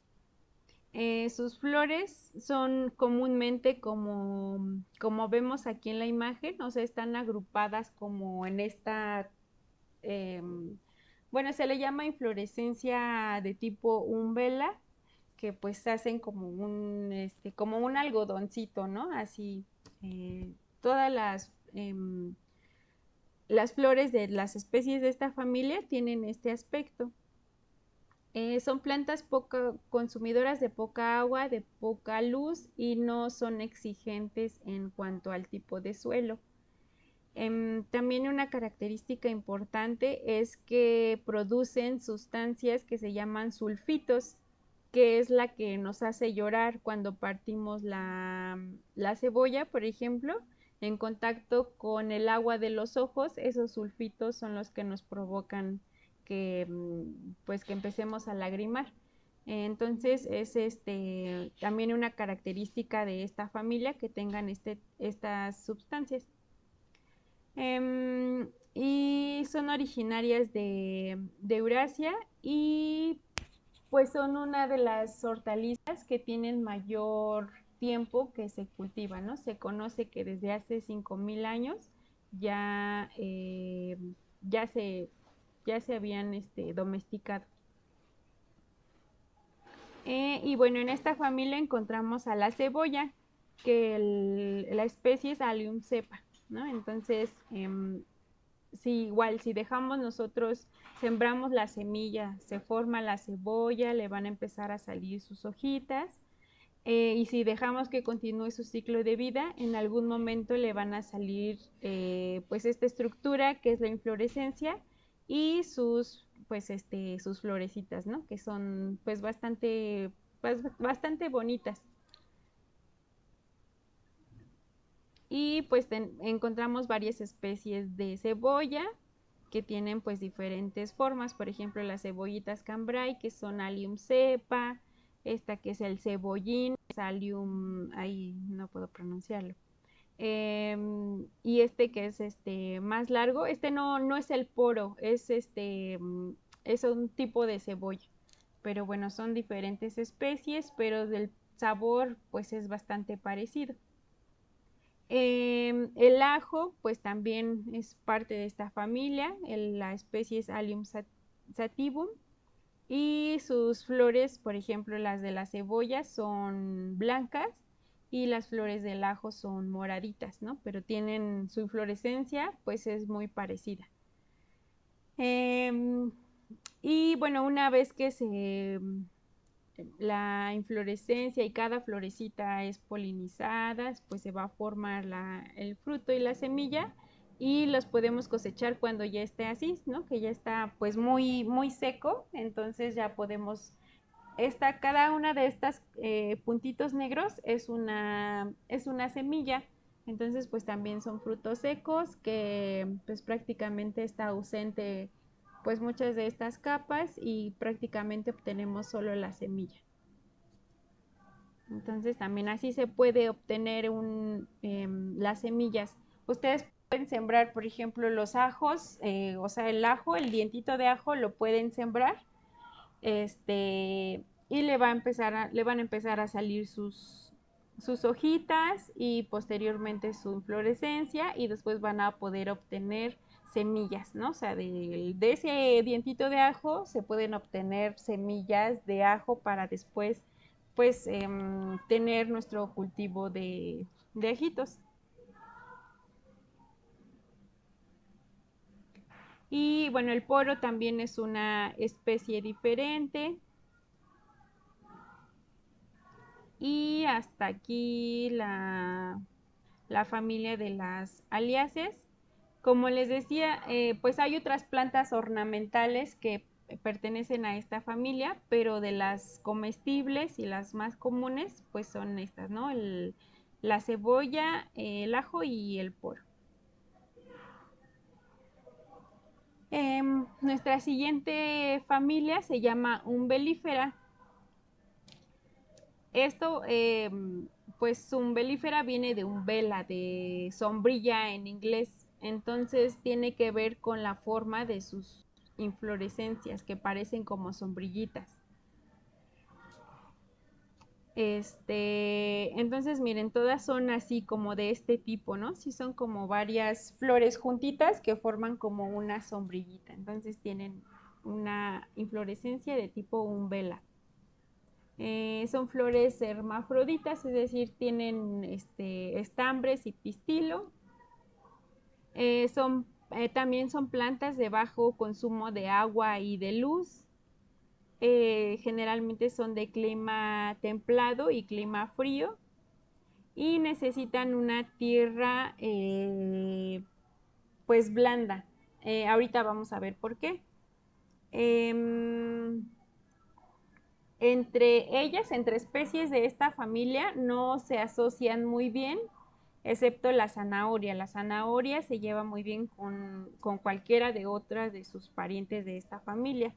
Sus flores son comúnmente como vemos aquí en la imagen, o sea, están agrupadas como en esta bueno, se le llama inflorescencia de tipo umbela, que pues hacen como un algodoncito, ¿no? Así, todas las flores de las especies de esta familia tienen este aspecto. Son plantas consumidoras de poca agua, de poca luz y no son exigentes en cuanto al tipo de suelo. También una característica importante es que producen sustancias que se llaman sulfitos, que es la que nos hace llorar cuando partimos la cebolla, por ejemplo, en contacto con el agua de los ojos. Esos sulfitos son los que nos provocan que, pues, que empecemos a lagrimar. Entonces es también una característica de esta familia que tengan estas sustancias. Y son originarias de Eurasia y pues son una de las hortalizas que tienen mayor tiempo que se cultivan, ¿no? Se conoce que desde hace 5000 años ya, ya se, ya se habían domesticado. Y bueno, en esta familia encontramos a la cebolla, que la especie es Allium cepa, ¿no? Entonces, si igual, si dejamos nosotros, sembramos la semilla, se forma la cebolla, le van a empezar a salir sus hojitas, y si dejamos que continúe su ciclo de vida, en algún momento le van a salir pues esta estructura que es la inflorescencia y sus florecitas, ¿no? Que son pues bastante bonitas. Y pues encontramos varias especies de cebolla que tienen pues diferentes formas, por ejemplo las cebollitas cambrai que son Allium cepa, esta que es el cebollín, es Allium, ahí no puedo pronunciarlo, Y este que es más largo, este no es el poro, es es un tipo de cebolla. Pero bueno, son diferentes especies, pero del sabor pues es bastante parecido. El ajo pues también es parte de esta familia, la especie es Allium sativum y sus flores, por ejemplo las de la cebolla son blancas y las flores del ajo son moraditas, ¿no? Pero tienen su inflorescencia pues es muy parecida. Em, y bueno, una vez que la inflorescencia y cada florecita es polinizada, pues se va a formar el fruto y la semilla y los podemos cosechar cuando ya esté así, ¿no? Que ya está pues muy seco, entonces ya podemos, cada una de estas puntitos negros es una semilla, entonces pues también son frutos secos que pues prácticamente está ausente pues muchas de estas capas y prácticamente obtenemos solo la semilla. Entonces también así se puede obtener las semillas. Ustedes pueden sembrar, por ejemplo, los ajos, o sea, el ajo, el dientito de ajo lo pueden sembrar, y le van a empezar a salir sus hojitas y posteriormente su inflorescencia y después van a poder obtener semillas, ¿no? O sea, de ese dientito de ajo se pueden obtener semillas de ajo para después, pues, tener nuestro cultivo de ajitos. Y bueno, el poro también es una especie diferente. Y hasta aquí la familia de las aliáceas. Como les decía, pues hay otras plantas ornamentales que pertenecen a esta familia, pero de las comestibles y las más comunes, pues son estas, ¿no? La cebolla, el ajo y el poro. Nuestra siguiente familia se llama umbelífera. Esto, pues umbelífera viene de umbela, de sombrilla en inglés. Entonces tiene que ver con la forma de sus inflorescencias, que parecen como sombrillitas. Entonces miren, todas son así como de este tipo, ¿no? Sí son como varias flores juntitas que forman como una sombrillita. Entonces tienen una inflorescencia de tipo umbela. Son flores hermafroditas, es decir, tienen estambres y pistilo. También son plantas de bajo consumo de agua y de luz. Generalmente son de clima templado y clima frío y necesitan una tierra pues blanda. Ahorita vamos a ver por qué. Em, Entre ellas, entre especies de esta familia, no se asocian muy bien, excepto la zanahoria. La zanahoria se lleva muy bien con cualquiera de otras de sus parientes de esta familia.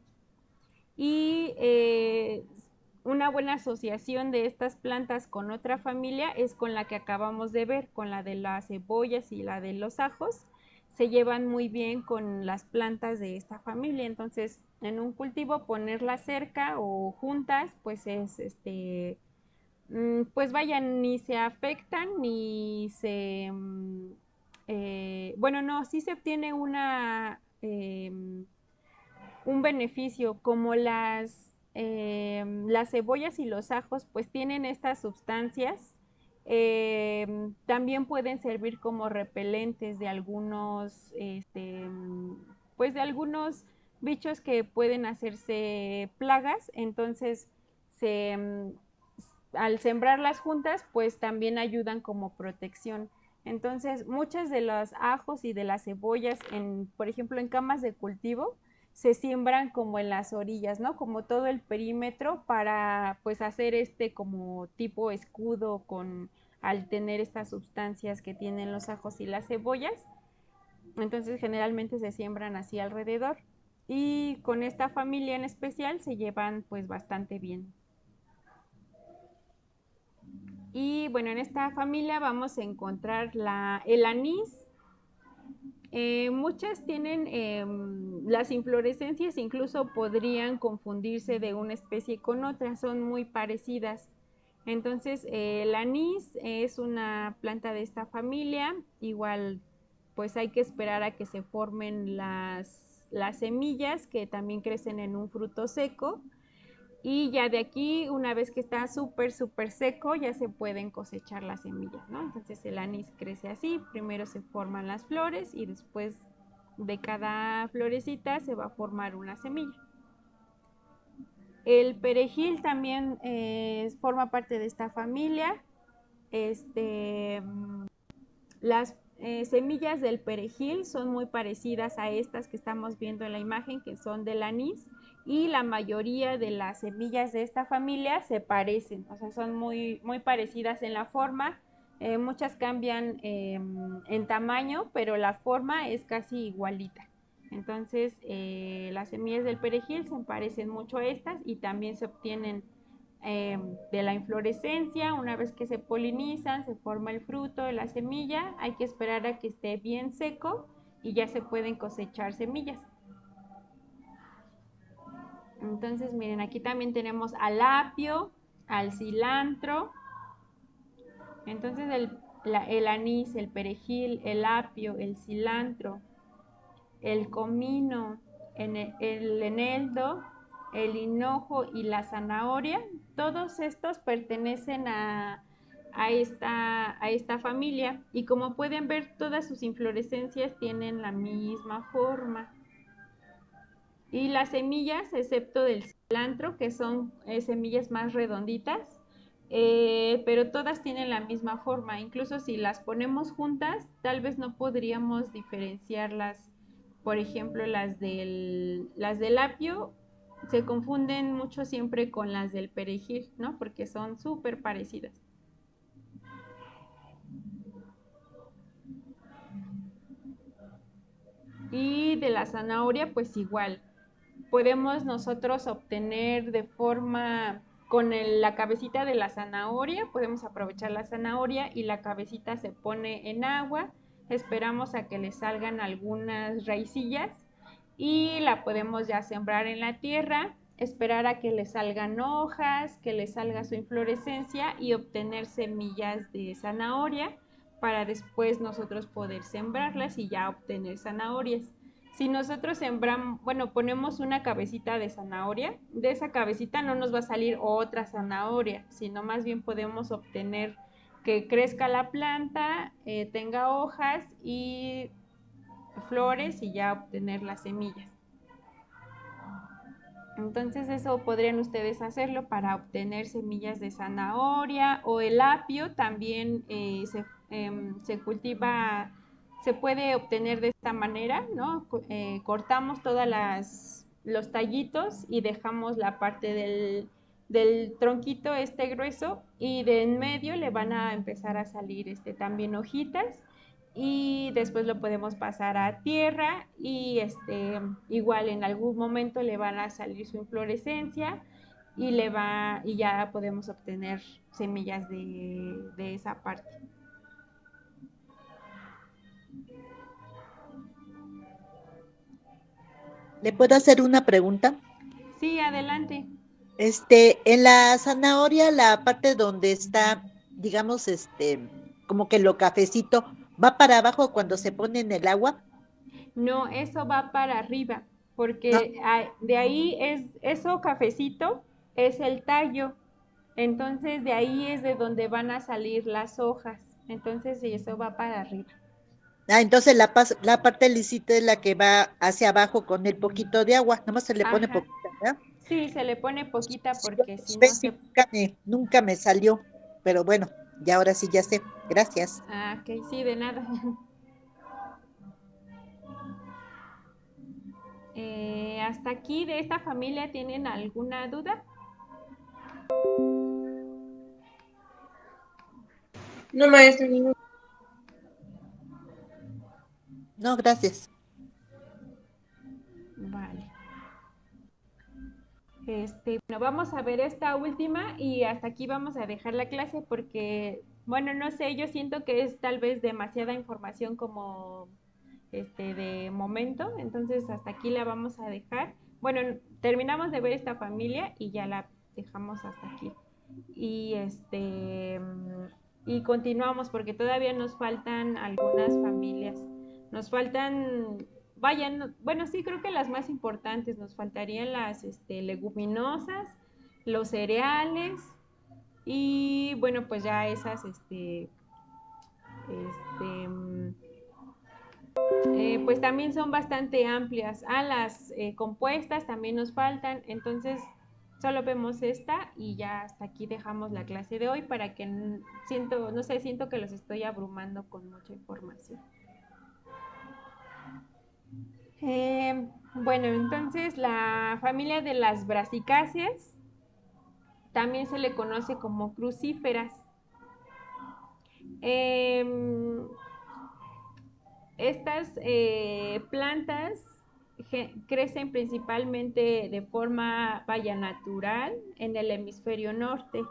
Y una buena asociación de estas plantas con otra familia es con la que acabamos de ver, con la de las cebollas y la de los ajos. Se llevan muy bien con las plantas de esta familia. Entonces, en un cultivo ponerlas cerca o juntas, pues es pues vaya, ni se afectan ni bueno, no, sí se obtiene un beneficio, como las cebollas y los ajos pues tienen estas sustancias, también pueden servir como repelentes de algunos, pues de algunos bichos que pueden hacerse plagas, entonces se, al sembrarlas juntas pues también ayudan como protección. Entonces muchas de los ajos y de las cebollas, por ejemplo en camas de cultivo, se siembran como en las orillas, ¿no? Como todo el perímetro para pues hacer como tipo escudo al tener estas sustancias que tienen los ajos y las cebollas. Entonces generalmente se siembran así alrededor y con esta familia en especial se llevan pues bastante bien. Y bueno, en esta familia vamos a encontrar el anís. Muchas tienen las inflorescencias, incluso podrían confundirse de una especie con otra, son muy parecidas. Entonces, el anís es una planta de esta familia, igual pues hay que esperar a que se formen las semillas que también crecen en un fruto seco. Y ya de aquí, una vez que está súper seco, ya se pueden cosechar las semillas, ¿no? Entonces el anís crece así, primero se forman las flores y después de cada florecita se va a formar una semilla. El perejil también forma parte de esta familia. Este, las semillas del perejil son muy parecidas a estas que estamos viendo en la imagen, que son del anís, y la mayoría de las semillas de esta familia se parecen, o sea, son muy parecidas en la forma. Muchas cambian en tamaño, pero la forma es casi igualita. Entonces, las semillas del perejil se parecen mucho a estas y también se obtienen de la inflorescencia. Una vez que se polinizan, se forma el fruto de la semilla, hay que esperar a que esté bien seco y ya se pueden cosechar semillas. Entonces, miren, aquí también tenemos al apio, al cilantro. Entonces, el anís, el perejil, el apio, el cilantro, el comino, el eneldo, el hinojo y la zanahoria, todos estos pertenecen a esta familia y como pueden ver todas sus inflorescencias tienen la misma forma. Y las semillas, excepto del cilantro, que son semillas más redonditas, pero todas tienen la misma forma. Incluso si las ponemos juntas, tal vez no podríamos diferenciarlas. Por ejemplo, las del apio se confunden mucho siempre con las del perejil, ¿no? Porque son súper parecidas. Y de la zanahoria, pues igual. Podemos nosotros obtener de forma con la cabecita de la zanahoria, podemos aprovechar la zanahoria y la cabecita se pone en agua, esperamos a que le salgan algunas raicillas y la podemos ya sembrar en la tierra, esperar a que le salgan hojas, que le salga su inflorescencia y obtener semillas de zanahoria para después nosotros poder sembrarlas y ya obtener zanahorias. Si nosotros sembramos, bueno, ponemos una cabecita de zanahoria, de esa cabecita no nos va a salir otra zanahoria, sino más bien podemos obtener que crezca la planta, tenga hojas y flores y ya obtener las semillas. Entonces eso podrían ustedes hacerlo para obtener semillas de zanahoria o el apio también se cultiva, se puede obtener de esta manera, ¿no? Cortamos todas los tallitos y dejamos la parte del tronquito este grueso y de en medio le van a empezar a salir también hojitas y después lo podemos pasar a tierra y igual en algún momento le van a salir su inflorescencia y ya podemos obtener semillas de esa parte. ¿Le puedo hacer una pregunta? Sí, adelante. En la zanahoria, la parte donde está, digamos, como que lo cafecito, ¿va para abajo cuando se pone en el agua? No, eso va para arriba, No. porque de ahí eso cafecito es el tallo. Entonces de ahí es de donde van a salir las hojas. Entonces sí, eso va para arriba. Ah, entonces la parte lisita es la que va hacia abajo con el poquito de agua, nomás se le pone Ajá. poquita, ¿verdad? Sí, se le pone poquita Sí, porque si no ves, y se... nunca me salió, pero bueno, ya ahora sí ya sé. Gracias. Ah, ok, sí, de nada. ¿Hasta aquí de esta familia tienen alguna duda? No, maestro, ningún. No, gracias. Vale. Bueno, vamos a ver esta última y hasta aquí vamos a dejar la clase porque, bueno, no sé, yo siento que es tal vez demasiada información como de momento, entonces hasta aquí la vamos a dejar. Bueno, terminamos de ver esta familia y ya la dejamos hasta aquí. Y y continuamos porque todavía nos faltan algunas familias. Nos faltan, vayan, bueno, sí creo que las más importantes, nos faltarían las leguminosas, los cereales y bueno, pues ya esas este pues también son bastante amplias. Las compuestas también nos faltan, entonces solo vemos esta y ya hasta aquí dejamos la clase de hoy para que siento, no sé, siento que los estoy abrumando con mucha información. Bueno, entonces la familia de las brasicáceas también se le conoce como crucíferas. Eh, Estas plantas crecen principalmente de forma, vaya, natural en el hemisferio norte.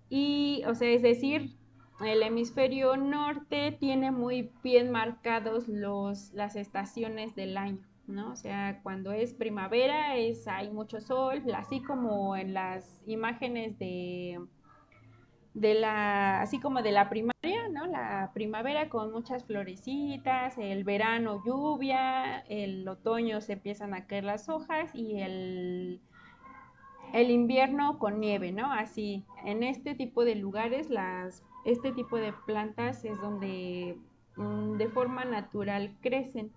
Y, o sea, es decir, el hemisferio norte tiene muy bien marcados las estaciones del año, ¿no? O sea, cuando es primavera hay mucho sol, así como en las imágenes así como de la primaria, ¿no? La primavera con muchas florecitas, el verano lluvia, el otoño se empiezan a caer las hojas y el invierno con nieve, ¿no? Así, en este tipo de lugares, este tipo de plantas es donde de forma natural crecen.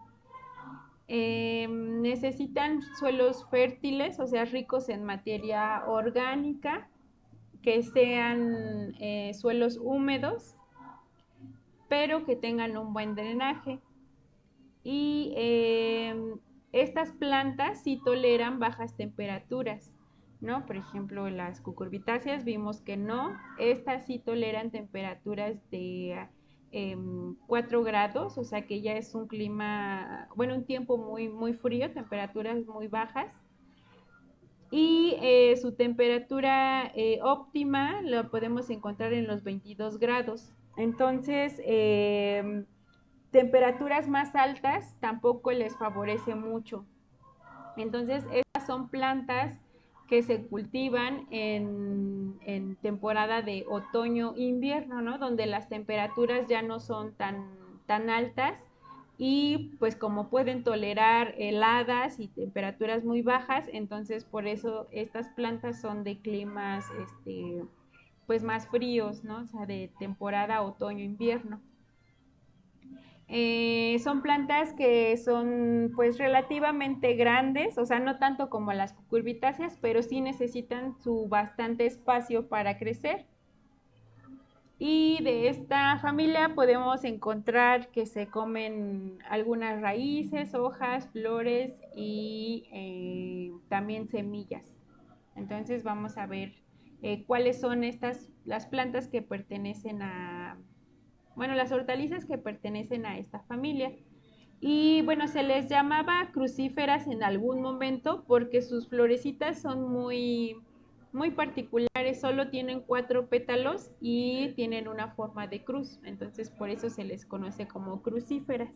Necesitan suelos fértiles, o sea, ricos en materia orgánica, que sean suelos húmedos, pero que tengan un buen drenaje. Y estas plantas sí toleran bajas temperaturas, ¿no? Por ejemplo, las cucurbitáceas vimos que no, estas sí toleran temperaturas de 4 grados, o sea que ya es un clima, bueno, un tiempo muy, muy frío, temperaturas muy bajas. Y su temperatura óptima la podemos encontrar en los 22 grados. Entonces, temperaturas más altas tampoco les favorece mucho. Entonces, estas son plantas que se cultivan en temporada de otoño-invierno, ¿no? Donde las temperaturas ya no son tan altas y pues como pueden tolerar heladas y temperaturas muy bajas, entonces por eso estas plantas son de climas pues más fríos, ¿no? O sea, de temporada otoño-invierno. Son plantas que son pues relativamente grandes, o sea, no tanto como las cucurbitáceas, pero sí necesitan su bastante espacio para crecer. Y de esta familia podemos encontrar que se comen algunas raíces, hojas, flores y también semillas. Entonces vamos a ver cuáles son las plantas que pertenecen bueno, las hortalizas que pertenecen a esta familia. Y bueno, se les llamaba crucíferas en algún momento porque sus florecitas son muy, muy particulares, solo tienen 4 pétalos y tienen una forma de cruz, entonces por eso se les conoce como crucíferas.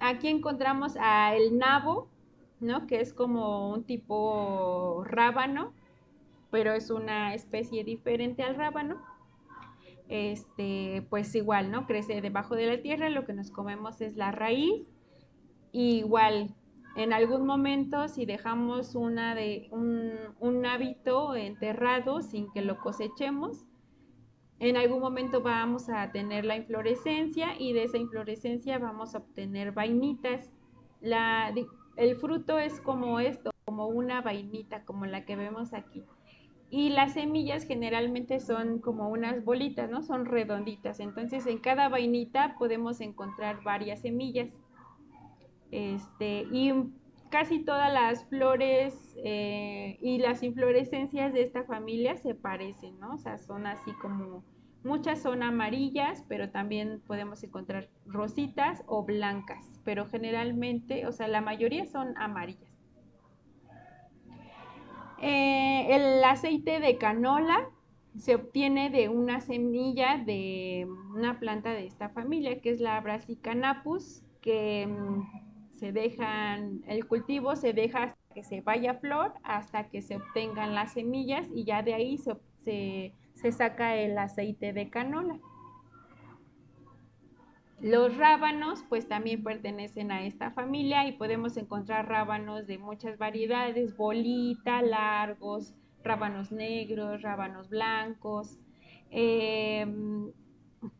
Aquí encontramos a el nabo, ¿no? Que es como un tipo rábano, pero es una especie diferente al rábano. Pues igual, ¿no? Crece debajo de la tierra, lo que nos comemos es la raíz. Y igual, en algún momento, si dejamos un hábito enterrado sin que lo cosechemos, en algún momento vamos a tener la inflorescencia y de esa inflorescencia vamos a obtener vainitas. El fruto es como esto, como una vainita, como la que vemos aquí. Y las semillas generalmente son como unas bolitas, ¿no? Son redonditas. Entonces en cada vainita podemos encontrar varias semillas. Y casi todas las flores y las inflorescencias de esta familia se parecen, ¿no? O sea, son así como Muchas son amarillas, pero también podemos encontrar rositas o blancas, pero generalmente, o sea, la mayoría son amarillas. El aceite de canola se obtiene de una semilla de una planta de esta familia, que es la Brassicanapus, que el cultivo se deja hasta que se vaya a flor, hasta que se obtengan las semillas y ya de ahí se saca el aceite de canola. Los rábanos pues también pertenecen a esta familia y podemos encontrar rábanos de muchas variedades, bolita, largos, rábanos negros, rábanos blancos, eh,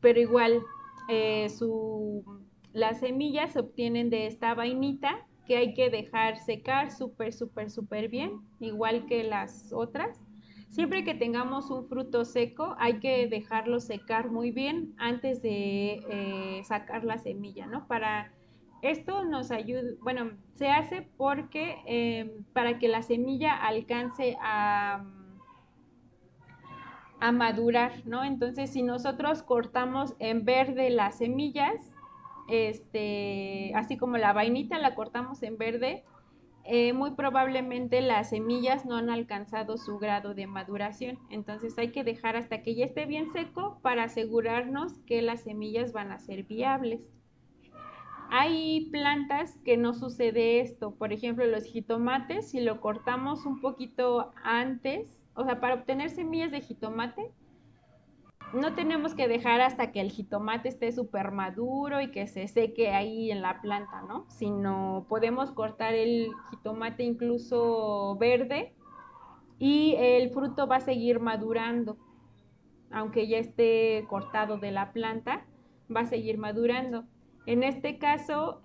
pero igual eh, su, las semillas se obtienen de esta vainita que hay que dejar secar súper bien, igual que las otras. Siempre que tengamos un fruto seco, hay que dejarlo secar muy bien antes de sacar la semilla, ¿no? Para esto nos ayuda, bueno, se hace porque para que la semilla alcance a madurar, ¿no? Entonces, si nosotros cortamos en verde las semillas, así como la vainita la cortamos en verde, muy probablemente las semillas no han alcanzado su grado de maduración. Entonces hay que dejar hasta que ya esté bien seco para asegurarnos que las semillas van a ser viables. Hay plantas que no sucede esto. Por ejemplo, los jitomates, si lo cortamos un poquito antes, o sea, para obtener semillas de jitomate, no tenemos que dejar hasta que el jitomate esté súper maduro y que se seque ahí en la planta, ¿no? Sino podemos cortar el jitomate incluso verde y el fruto va a seguir madurando, aunque ya esté cortado de la planta, va a seguir madurando. En este caso,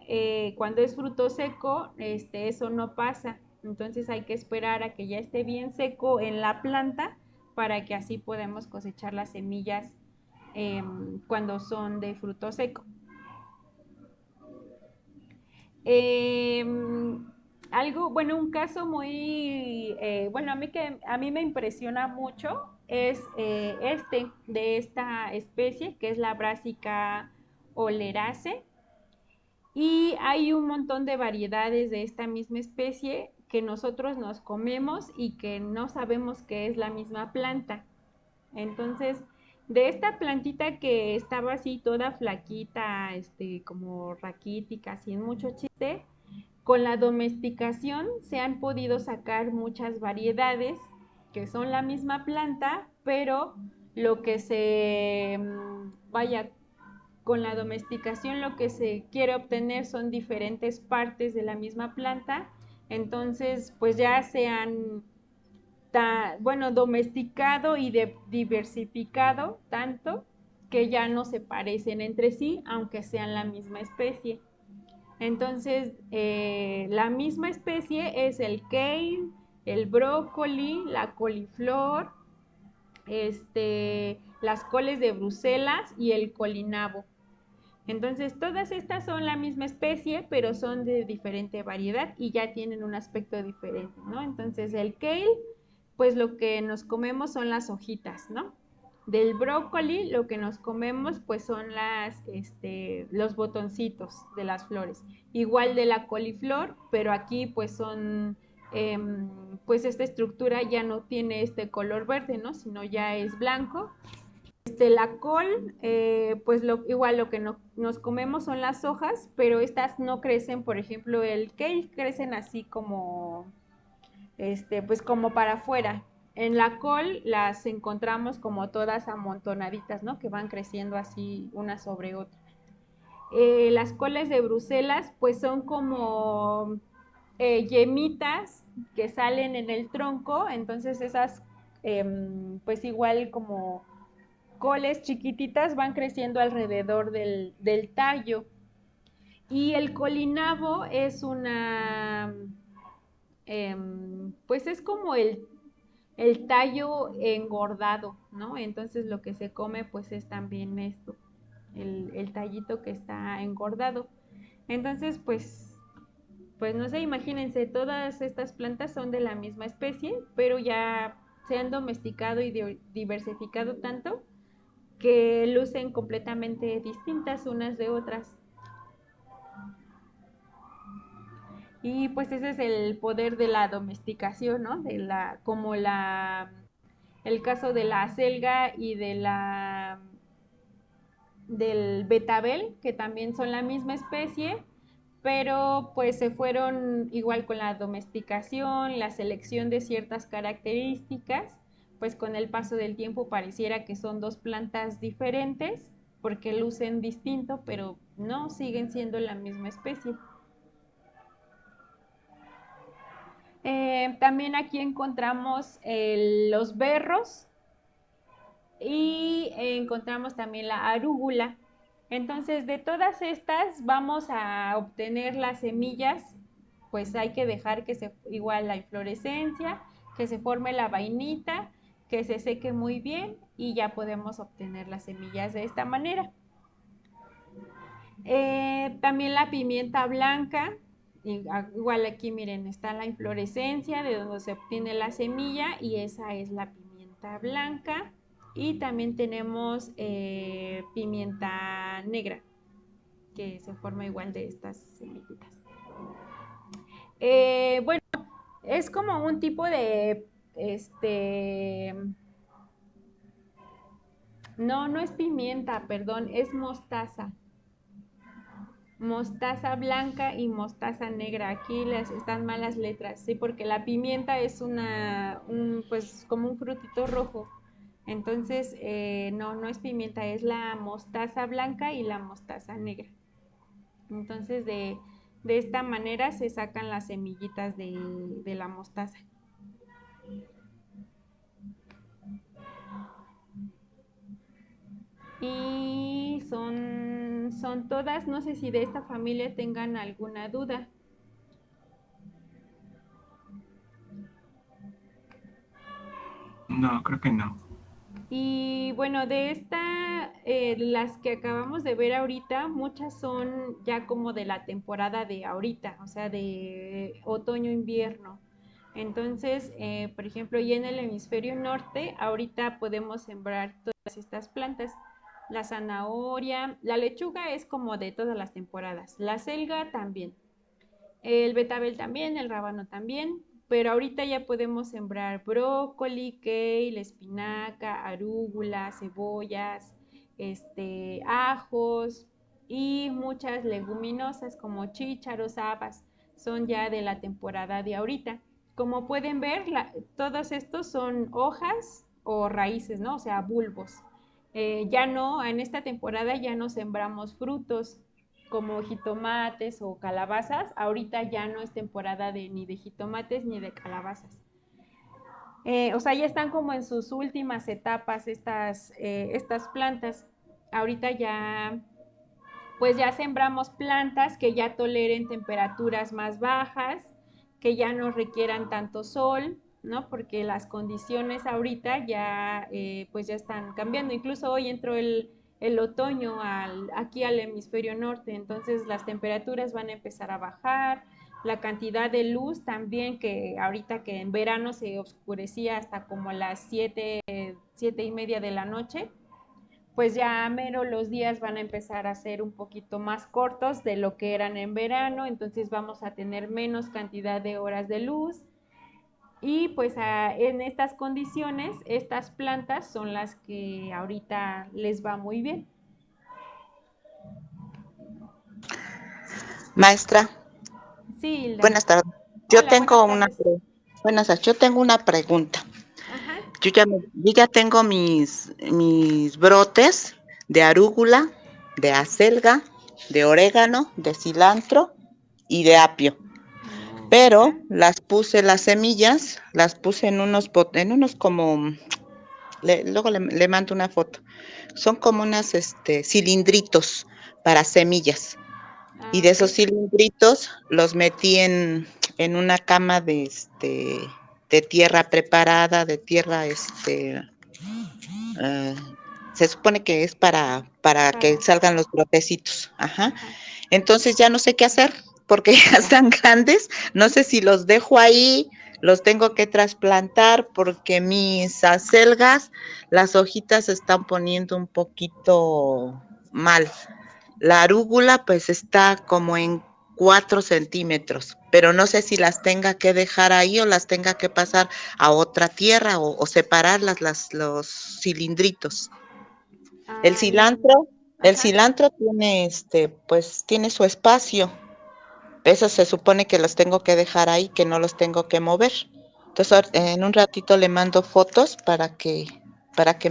cuando es fruto seco, eso no pasa. Entonces hay que esperar a que ya esté bien seco en la planta para que así podamos cosechar las semillas cuando son de fruto seco. Eh, bueno, un caso muy, bueno, a mí me impresiona mucho es de esta especie, que es la Brassica oleracea, y hay un montón de variedades de esta misma especie que nosotros nos comemos y que no sabemos que es la misma planta. Entonces, de esta plantita que estaba así toda flaquita, como raquítica, sin mucho chiste, con la domesticación se han podido sacar muchas variedades que son la misma planta, pero lo que vaya, con la domesticación lo que se quiere obtener son diferentes partes de la misma planta, entonces pues ya se han bueno, domesticado y diversificado tanto que ya no se parecen entre sí, aunque sean la misma especie. Entonces, la misma especie es el kale, el brócoli, la coliflor, las coles de Bruselas y el colinabo. Entonces, todas estas son la misma especie, pero son de diferente variedad y ya tienen un aspecto diferente, ¿no? Entonces, el kale, pues lo que nos comemos son las hojitas, ¿no? Del brócoli, lo que nos comemos, pues son los botoncitos de las flores. Igual de la coliflor, pero aquí, pues pues esta estructura ya no tiene este color verde, ¿no? Sino ya es blanco. La col, pues igual lo que nos comemos son las hojas, pero estas no crecen, por ejemplo, el kale crecen así como, pues como para afuera. En la col las encontramos como todas amontonaditas, ¿no? Que van creciendo así una sobre otra. Las coles de Bruselas, pues son como yemitas que salen en el tronco, entonces esas, pues igual como coles chiquititas van creciendo alrededor del tallo. Y el colinabo es pues es como el tallo engordado, ¿no? Entonces lo que se come pues es también esto, el tallito que está engordado. Entonces pues no sé, imagínense, todas estas plantas son de la misma especie, pero ya se han domesticado y diversificado tanto que lucen completamente distintas unas de otras. Y pues ese es el poder de la domesticación, ¿no? Como el caso de la acelga y del betabel, que también son la misma especie, pero pues se fueron igual con la domesticación, la selección de ciertas características, pues con el paso del tiempo pareciera que son dos plantas diferentes porque lucen distinto, pero no, siguen siendo la misma especie. También aquí encontramos los berros y encontramos también la arúgula. Entonces, de todas estas vamos a obtener las semillas, pues hay que dejar que igual la inflorescencia, que se forme la vainita, que se seque muy bien y ya podemos obtener las semillas de esta manera. También la pimienta blanca, igual aquí miren, está la inflorescencia de donde se obtiene la semilla y esa es la pimienta blanca. Y también tenemos pimienta negra, que se forma igual de estas semillitas. Bueno, es como un tipo de, no es pimienta, perdón, es mostaza. Mostaza blanca y mostaza negra. Aquí están malas letras, sí, porque la pimienta es pues como un frutito rojo. Entonces, no es pimienta, es la mostaza blanca y la mostaza negra. Entonces, de esta manera se sacan las semillitas de la mostaza. Y son todas, no sé si de esta familia tengan alguna duda. No, creo que no. Y bueno, las que acabamos de ver ahorita, muchas son ya como de la temporada de ahorita, o sea, de otoño-invierno. Entonces, por ejemplo, ya en el hemisferio norte, ahorita podemos sembrar todas estas plantas. La zanahoria, la lechuga es como de todas las temporadas, la selga también. El betabel también, el rábano también, pero ahorita ya podemos sembrar brócoli, kale, espinaca, arúgula, cebollas, ajos y muchas leguminosas como chícharos, habas, son ya de la temporada de ahorita. Como pueden ver, todos estos son hojas o raíces, ¿no? O sea, bulbos. Ya no, en esta temporada ya no sembramos frutos, como jitomates o calabazas. Ahorita ya no es temporada ni de jitomates ni de calabazas. O sea, ya están como en sus últimas etapas estas plantas. Ahorita pues ya sembramos plantas que ya toleren temperaturas más bajas, que ya no requieran tanto sol, ¿no? Porque las condiciones ahorita pues ya están cambiando. Incluso hoy entró el otoño aquí al hemisferio norte, entonces las temperaturas van a empezar a bajar, la cantidad de luz también, que ahorita que en verano se oscurecía hasta como las 7:30 de la noche, pues ya mero los días van a empezar a ser un poquito más cortos de lo que eran en verano, entonces vamos a tener menos cantidad de horas de luz y pues en estas condiciones, estas plantas son las que ahorita les va muy bien. Maestra, Sí, Hilda. buenas tardes. Hola, buenas tardes. Buenas tardes. Yo tengo una pregunta. Ajá. Yo ya tengo mis brotes de arúgula, de acelga, de orégano, de cilantro y de apio. Pero las semillas, las puse en en unos como, luego le mando una foto. Son como unas cilindritos para semillas. Y de esos cilindritos los metí en una cama de tierra preparada, de tierra, se supone que es para que salgan los brotecitos. Ajá. Entonces ya no sé qué hacer porque ya están grandes. No sé si los dejo ahí, los tengo que trasplantar porque mis acelgas, las hojitas se están poniendo un poquito mal. La arúgula pues está como en 4 centímetros, pero no sé si las tenga que dejar ahí o las tenga que pasar a otra tierra o separarlas, los cilindritos. El Ah, cilantro, el ajá. cilantro tiene pues tiene su espacio. Eso se supone que los tengo que dejar ahí, que no los tengo que mover. Entonces, en un ratito le mando fotos para que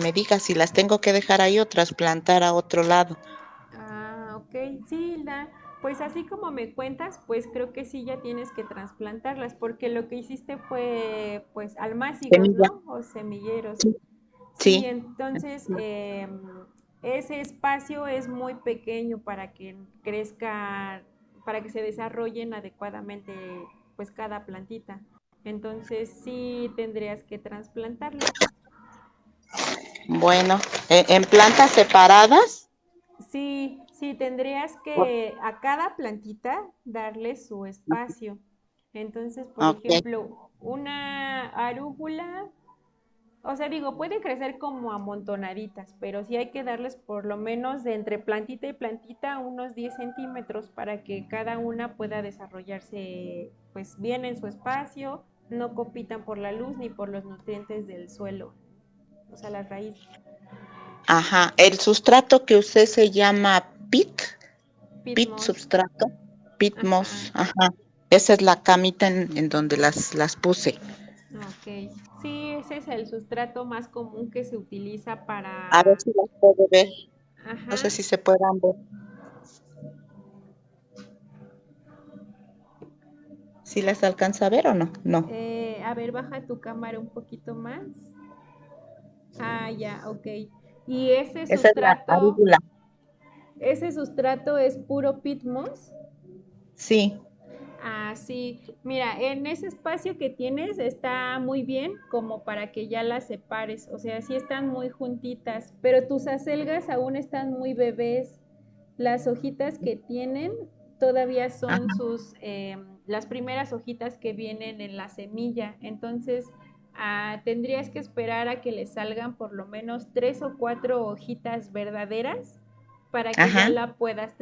me diga si las tengo que dejar ahí o trasplantar a otro lado. Ah, ok. Sí, Hilda. Pues así como me cuentas, pues creo que sí ya tienes que trasplantarlas, porque lo que hiciste fue pues almácigos, Semilla. ¿no? O semilleros. Sí, Sí, sí. entonces ese espacio es muy pequeño para que crezca, para que se desarrollen adecuadamente pues cada plantita. Entonces sí tendrías que trasplantarlas. Bueno, en plantas separadas. Sí, sí, tendrías que a cada plantita darle su espacio. Entonces, por Ok, ejemplo, una arúgula, o sea, digo, pueden crecer como amontonaditas, pero sí hay que darles por lo menos de entre plantita y plantita unos 10 centímetros para que cada una pueda desarrollarse pues bien en su espacio, no compitan por la luz ni por los nutrientes del suelo, o sea, las raíces. ajá. El sustrato que usé se llama pit Pitmos, substrato, pit ajá, moss, ajá. Esa es la camita en donde las puse. ok. Sí, ese es el sustrato más común que se utiliza A ver para, si las puedo ver. No sé ajá. si se puedan ver. ¿Si las alcanza a ver o no? No. A ver, baja tu cámara un poquito más. Ah, ya, ok. Y Esa es la arúgula. ese sustrato es puro pitmos. Sí. Ah, sí. Mira, en ese espacio que tienes está muy bien como para que ya las separes. O sea, sí están muy juntitas, pero tus acelgas aún están muy bebés. Las hojitas que tienen todavía son Ajá. sus, las primeras hojitas que vienen en la semilla. Entonces, tendrías que esperar a que le salgan por lo menos 3 o 4 hojitas verdaderas para que ya Ajá. la puedas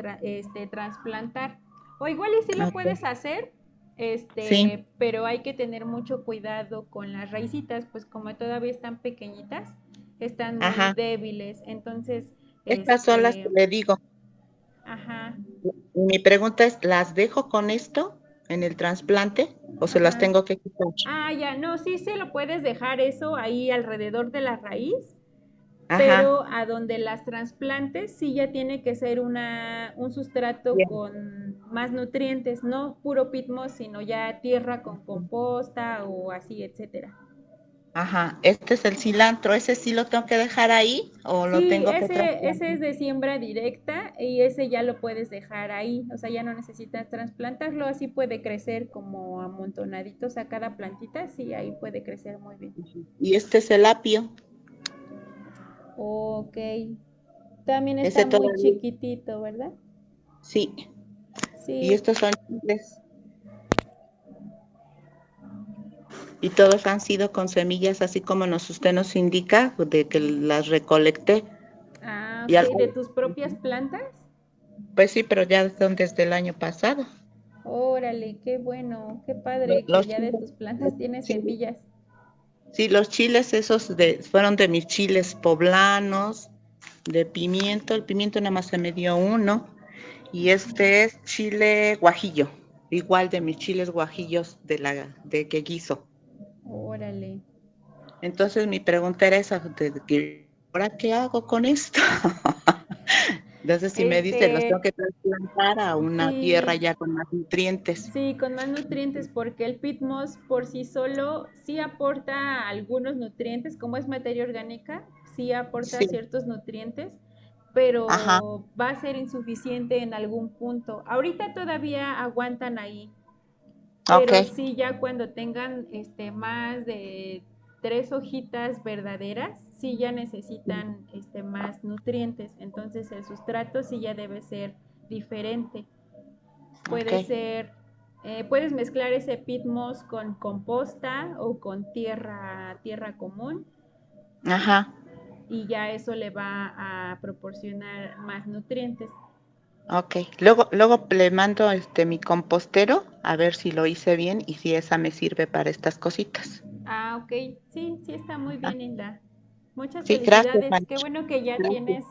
trasplantar. O igual y sí lo Ok. puedes hacer, Sí. pero hay que tener mucho cuidado con las raícitas, pues como todavía están pequeñitas, están muy Ajá. débiles. Entonces, Estas son las que le digo. ajá, Mi pregunta es, ¿las dejo con esto en el trasplante o se las ajá. tengo que quitar? Ah, ya, no, sí se lo puedes dejar eso ahí alrededor de la raíz, Ajá. pero a donde las trasplantes sí ya tiene que ser un sustrato Bien. con más nutrientes, no puro pitmo, sino ya tierra con composta o así, etcétera. Ajá. Este es el cilantro. ¿Ese sí lo tengo que dejar ahí o lo Sí, tengo que ese trasplantar? es de siembra directa y ese ya lo puedes dejar ahí, o sea, ya no necesitas trasplantarlo, así puede crecer como amontonaditos a cada plantita, sí, ahí puede crecer muy bien. Y este es el apio. Ok, también está Ese muy todavía. chiquitito, ¿verdad? Sí. Y Sí, estos son chiles. Y todos han sido con semillas, así como usted nos indica, de que las recolecté. ah, Y al, ok, de tus propias plantas. pues sí, pero ya son desde el año pasado. Órale, qué bueno, qué padre que Los ya de chiles, tus plantas tienes sí, semillas. sí, los chiles esos fueron de mis chiles poblanos, de pimiento. El pimiento nada más se me dio uno. Y este es chile guajillo, igual de mis chiles guajillos de que guiso. Órale. Entonces mi pregunta era esa, ¿ahora qué hago con esto? Entonces si me dice, los tengo Este, que trasplantar a una tierra sí, ya con más nutrientes. sí, con más nutrientes, porque el pitmos por sí solo sí aporta algunos nutrientes, como es materia orgánica, sí aporta Sí, ciertos nutrientes, ajá, pero va a ser insuficiente en algún punto. Ahorita todavía aguantan ahí, ok, pero sí ya cuando tengan más de 3 hojitas verdaderas, sí ya necesitan más nutrientes, entonces el sustrato sí ya debe ser diferente. ok, Puede ser Puedes mezclar ese peat moss con composta o con tierra común Ajá, y ya eso le va a proporcionar más nutrientes. ok. Luego le mando mi compostero a ver si lo hice bien y si esa me sirve para estas cositas. Ah, ok. Sí, sí está muy Ah, bien, Hilda. Muchas sí, gracias, felicidades. Qué maestra. bueno que ya Gracias. tienes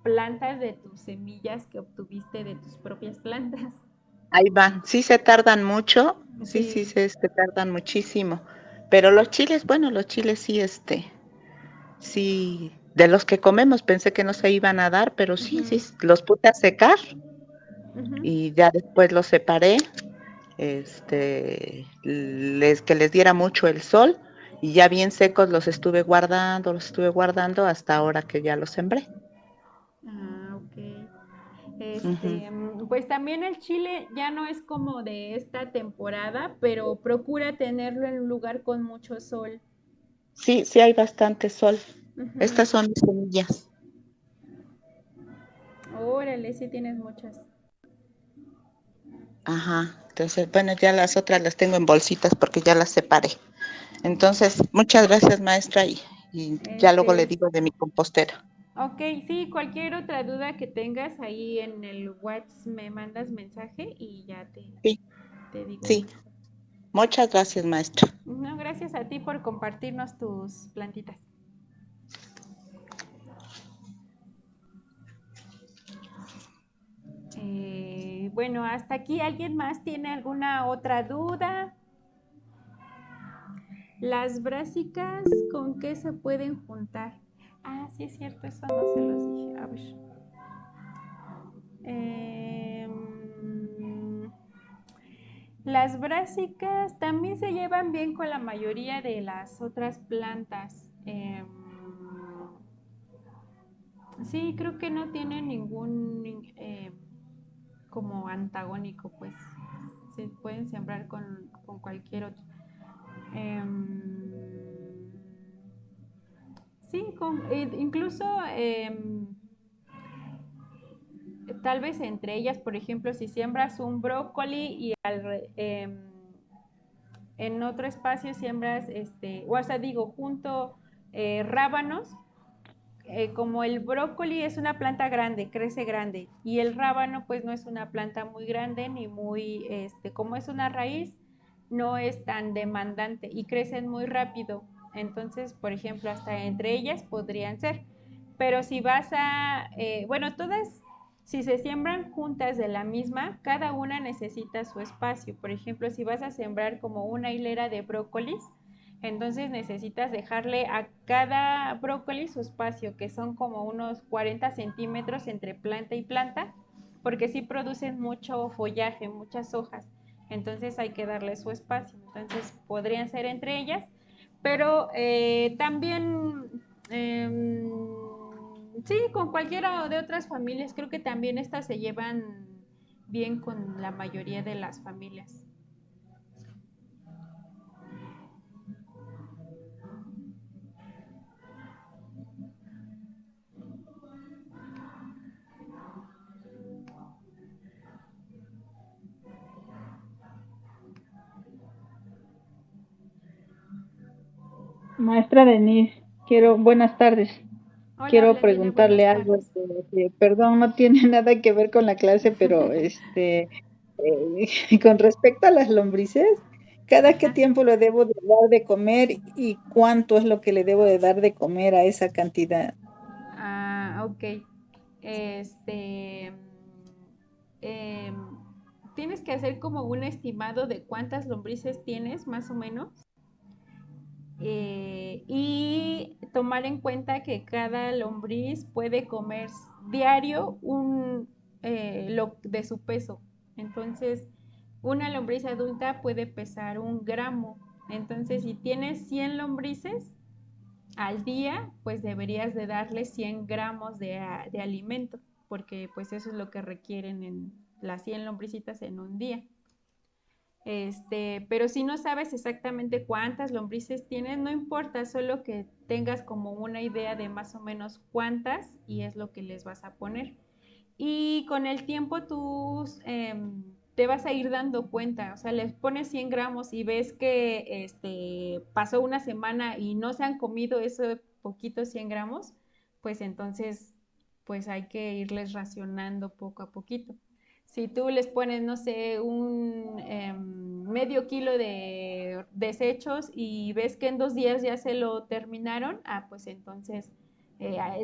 plantas de tus semillas que obtuviste de tus propias plantas. Ahí van. Sí se tardan mucho, sí, Sí. se tardan muchísimo. Pero los chiles, bueno, los chiles sí, sí, de los que comemos pensé que no se iban a dar, pero sí, Ujú, sí, los puse a secar ujú. y ya después los separé, que les diera mucho el sol y ya bien secos los estuve guardando hasta ahora que ya los sembré. Ah, ok. Ujú. Pues también el chile ya no es como de esta temporada, pero procura tenerlo en un lugar con mucho sol. Sí, sí hay bastante sol. Ujú. Estas son mis semillas. Órale, sí tienes muchas. Ajá. Entonces, bueno, ya las otras las tengo en bolsitas porque ya las separé. Entonces, muchas gracias, maestra, y ya luego le Este, digo de mi compostero. ok, sí, cualquier otra duda que tengas ahí en el WhatsApp me mandas mensaje y ya Sí, te digo sí. mejor. Muchas gracias, maestra. No, gracias a ti por compartirnos tus plantitas. Bueno, hasta aquí. ¿Alguien más tiene alguna otra duda? Las brásicas, ¿con qué se pueden juntar? Ah, sí es cierto, eso no se los dije. A ver. Em, las brásicas también se llevan bien con la mayoría de las otras plantas. Sí, creo que no tienen ningún como antagónico, pues se pueden sembrar con cualquier otro. Em, sí, incluso tal vez entre ellas, por ejemplo, si siembras un brócoli y en otro espacio siembras, o sea, digo, junto rábanos, como el brócoli es una planta grande, crece grande, y el rábano pues no es una planta muy grande ni muy, como es una raíz, no es tan demandante y crecen muy rápido. Entonces, por ejemplo, hasta entre ellas podrían ser. Pero si vas bueno, todas, si se siembran juntas de la misma, cada una necesita su espacio. Por ejemplo, si vas a sembrar como una hilera de brócolis, entonces necesitas dejarle a cada brócoli su espacio, que son como unos 40 centímetros entre planta y planta, porque sí producen mucho follaje, muchas hojas. Entonces hay que darle su espacio. Entonces podrían ser entre ellas, pero también, sí, con cualquiera de otras familias, creo que también estas se llevan bien con la mayoría de las familias. Maestra Denise, buenas tardes. Hola, Quiero Vladimir, buenas preguntarle algo, tardes. perdón, no tiene nada que ver con la clase, pero con respecto a las lombrices, ¿cada qué Ajá. tiempo le debo de dar de comer y cuánto es lo que le debo de dar de comer a esa cantidad? Ah, ok. Este, em, tienes que hacer como un estimado de cuántas lombrices tienes, más o menos, y tomar en cuenta que cada lombriz puede comer diario lo de su peso. Entonces, una lombriz adulta puede pesar 1 gramo. Entonces, si tienes 100 lombrices, al día, pues deberías de darle 100 gramos de alimento, porque pues eso es lo que requieren en las 100 lombricitas en un día. Pero si no sabes exactamente cuántas lombrices tienes, no importa, solo que tengas como una idea de más o menos cuántas y es lo que les vas a poner. Y con el tiempo te vas a ir dando cuenta, o sea, les pones 100 gramos y ves que pasó una semana y no se han comido esos poquitos 100 gramos, pues entonces, pues hay que irles racionando poco a poquito. Si tú les pones, no sé, un medio kilo de desechos y ves que en 2 días ya se lo terminaron, pues entonces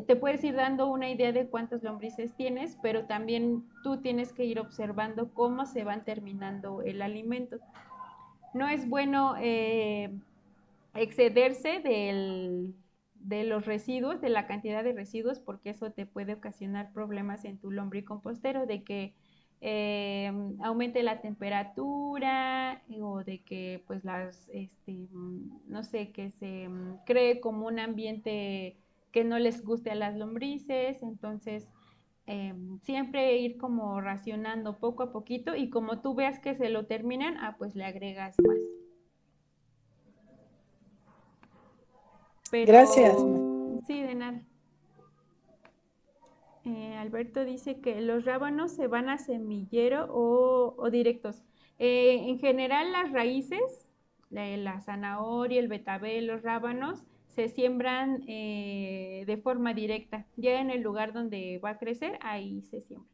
te puedes ir dando una idea de cuántas lombrices tienes, pero también tú tienes que ir observando cómo se van terminando el alimento. No es bueno excederse de los residuos, de la cantidad de residuos, porque eso te puede ocasionar problemas en tu lombricompostero, de que aumente la temperatura o de que pues no sé, que se cree como un ambiente que no les guste a las lombrices. Entonces siempre ir como racionando poco a poquito, y como tú veas que se lo terminan, pues le agregas más. Gracias. Pero sí, de nada. Alberto dice que los rábanos se van a semillero o directos. En general, las raíces, la zanahoria, el betabel, los rábanos, se siembran de forma directa. Ya en el lugar donde va a crecer, ahí se siembra.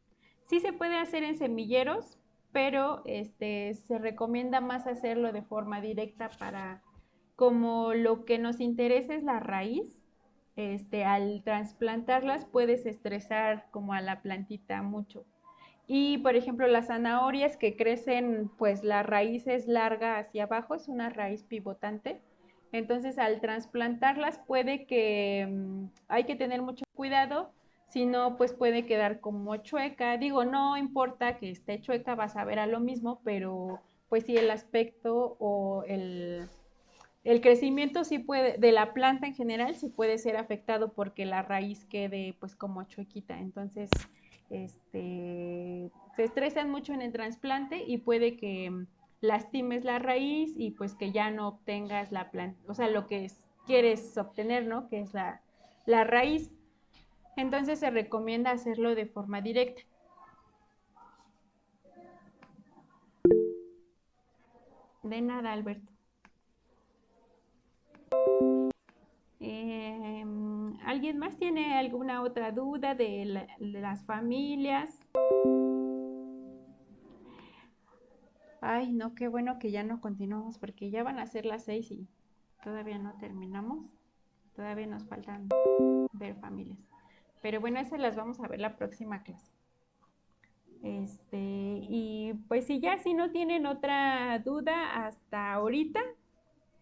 Sí se puede hacer en semilleros, pero se recomienda más hacerlo de forma directa para, como lo que nos interesa es la raíz, al trasplantarlas puedes estresar como a la plantita mucho. Y por ejemplo, las zanahorias que crecen, pues la raíz es larga hacia abajo, es una raíz pivotante. Entonces, al trasplantarlas puede que hay que tener mucho cuidado, si no, pues puede quedar como chueca. Digo, no importa que esté chueca, vas a ver a lo mismo, pero pues sí, el aspecto o el crecimiento sí puede, de la planta en general, sí puede ser afectado porque la raíz quede pues como chuequita. Entonces, se estresan mucho en el trasplante y puede que lastimes la raíz y pues que ya no obtengas la planta, o sea, lo que quieres obtener, ¿no? Que es la raíz. Entonces se recomienda hacerlo de forma directa. De nada, Alberto. ¿Alguien más tiene alguna otra duda de las familias? Ay, no, qué bueno que ya no continuamos porque ya van a ser las 6 y todavía no terminamos. Todavía nos faltan ver familias. Pero bueno, esas las vamos a ver la próxima clase. Y pues si no tienen otra duda hasta ahorita,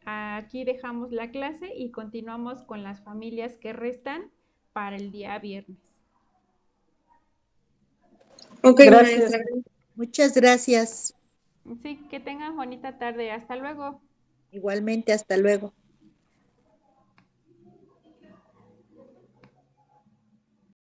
aquí dejamos la clase y continuamos con las familias que restan para el día viernes. Ok, Gracias. maestra. Muchas gracias. Sí, que tengan bonita tarde. Hasta luego. Igualmente, hasta luego.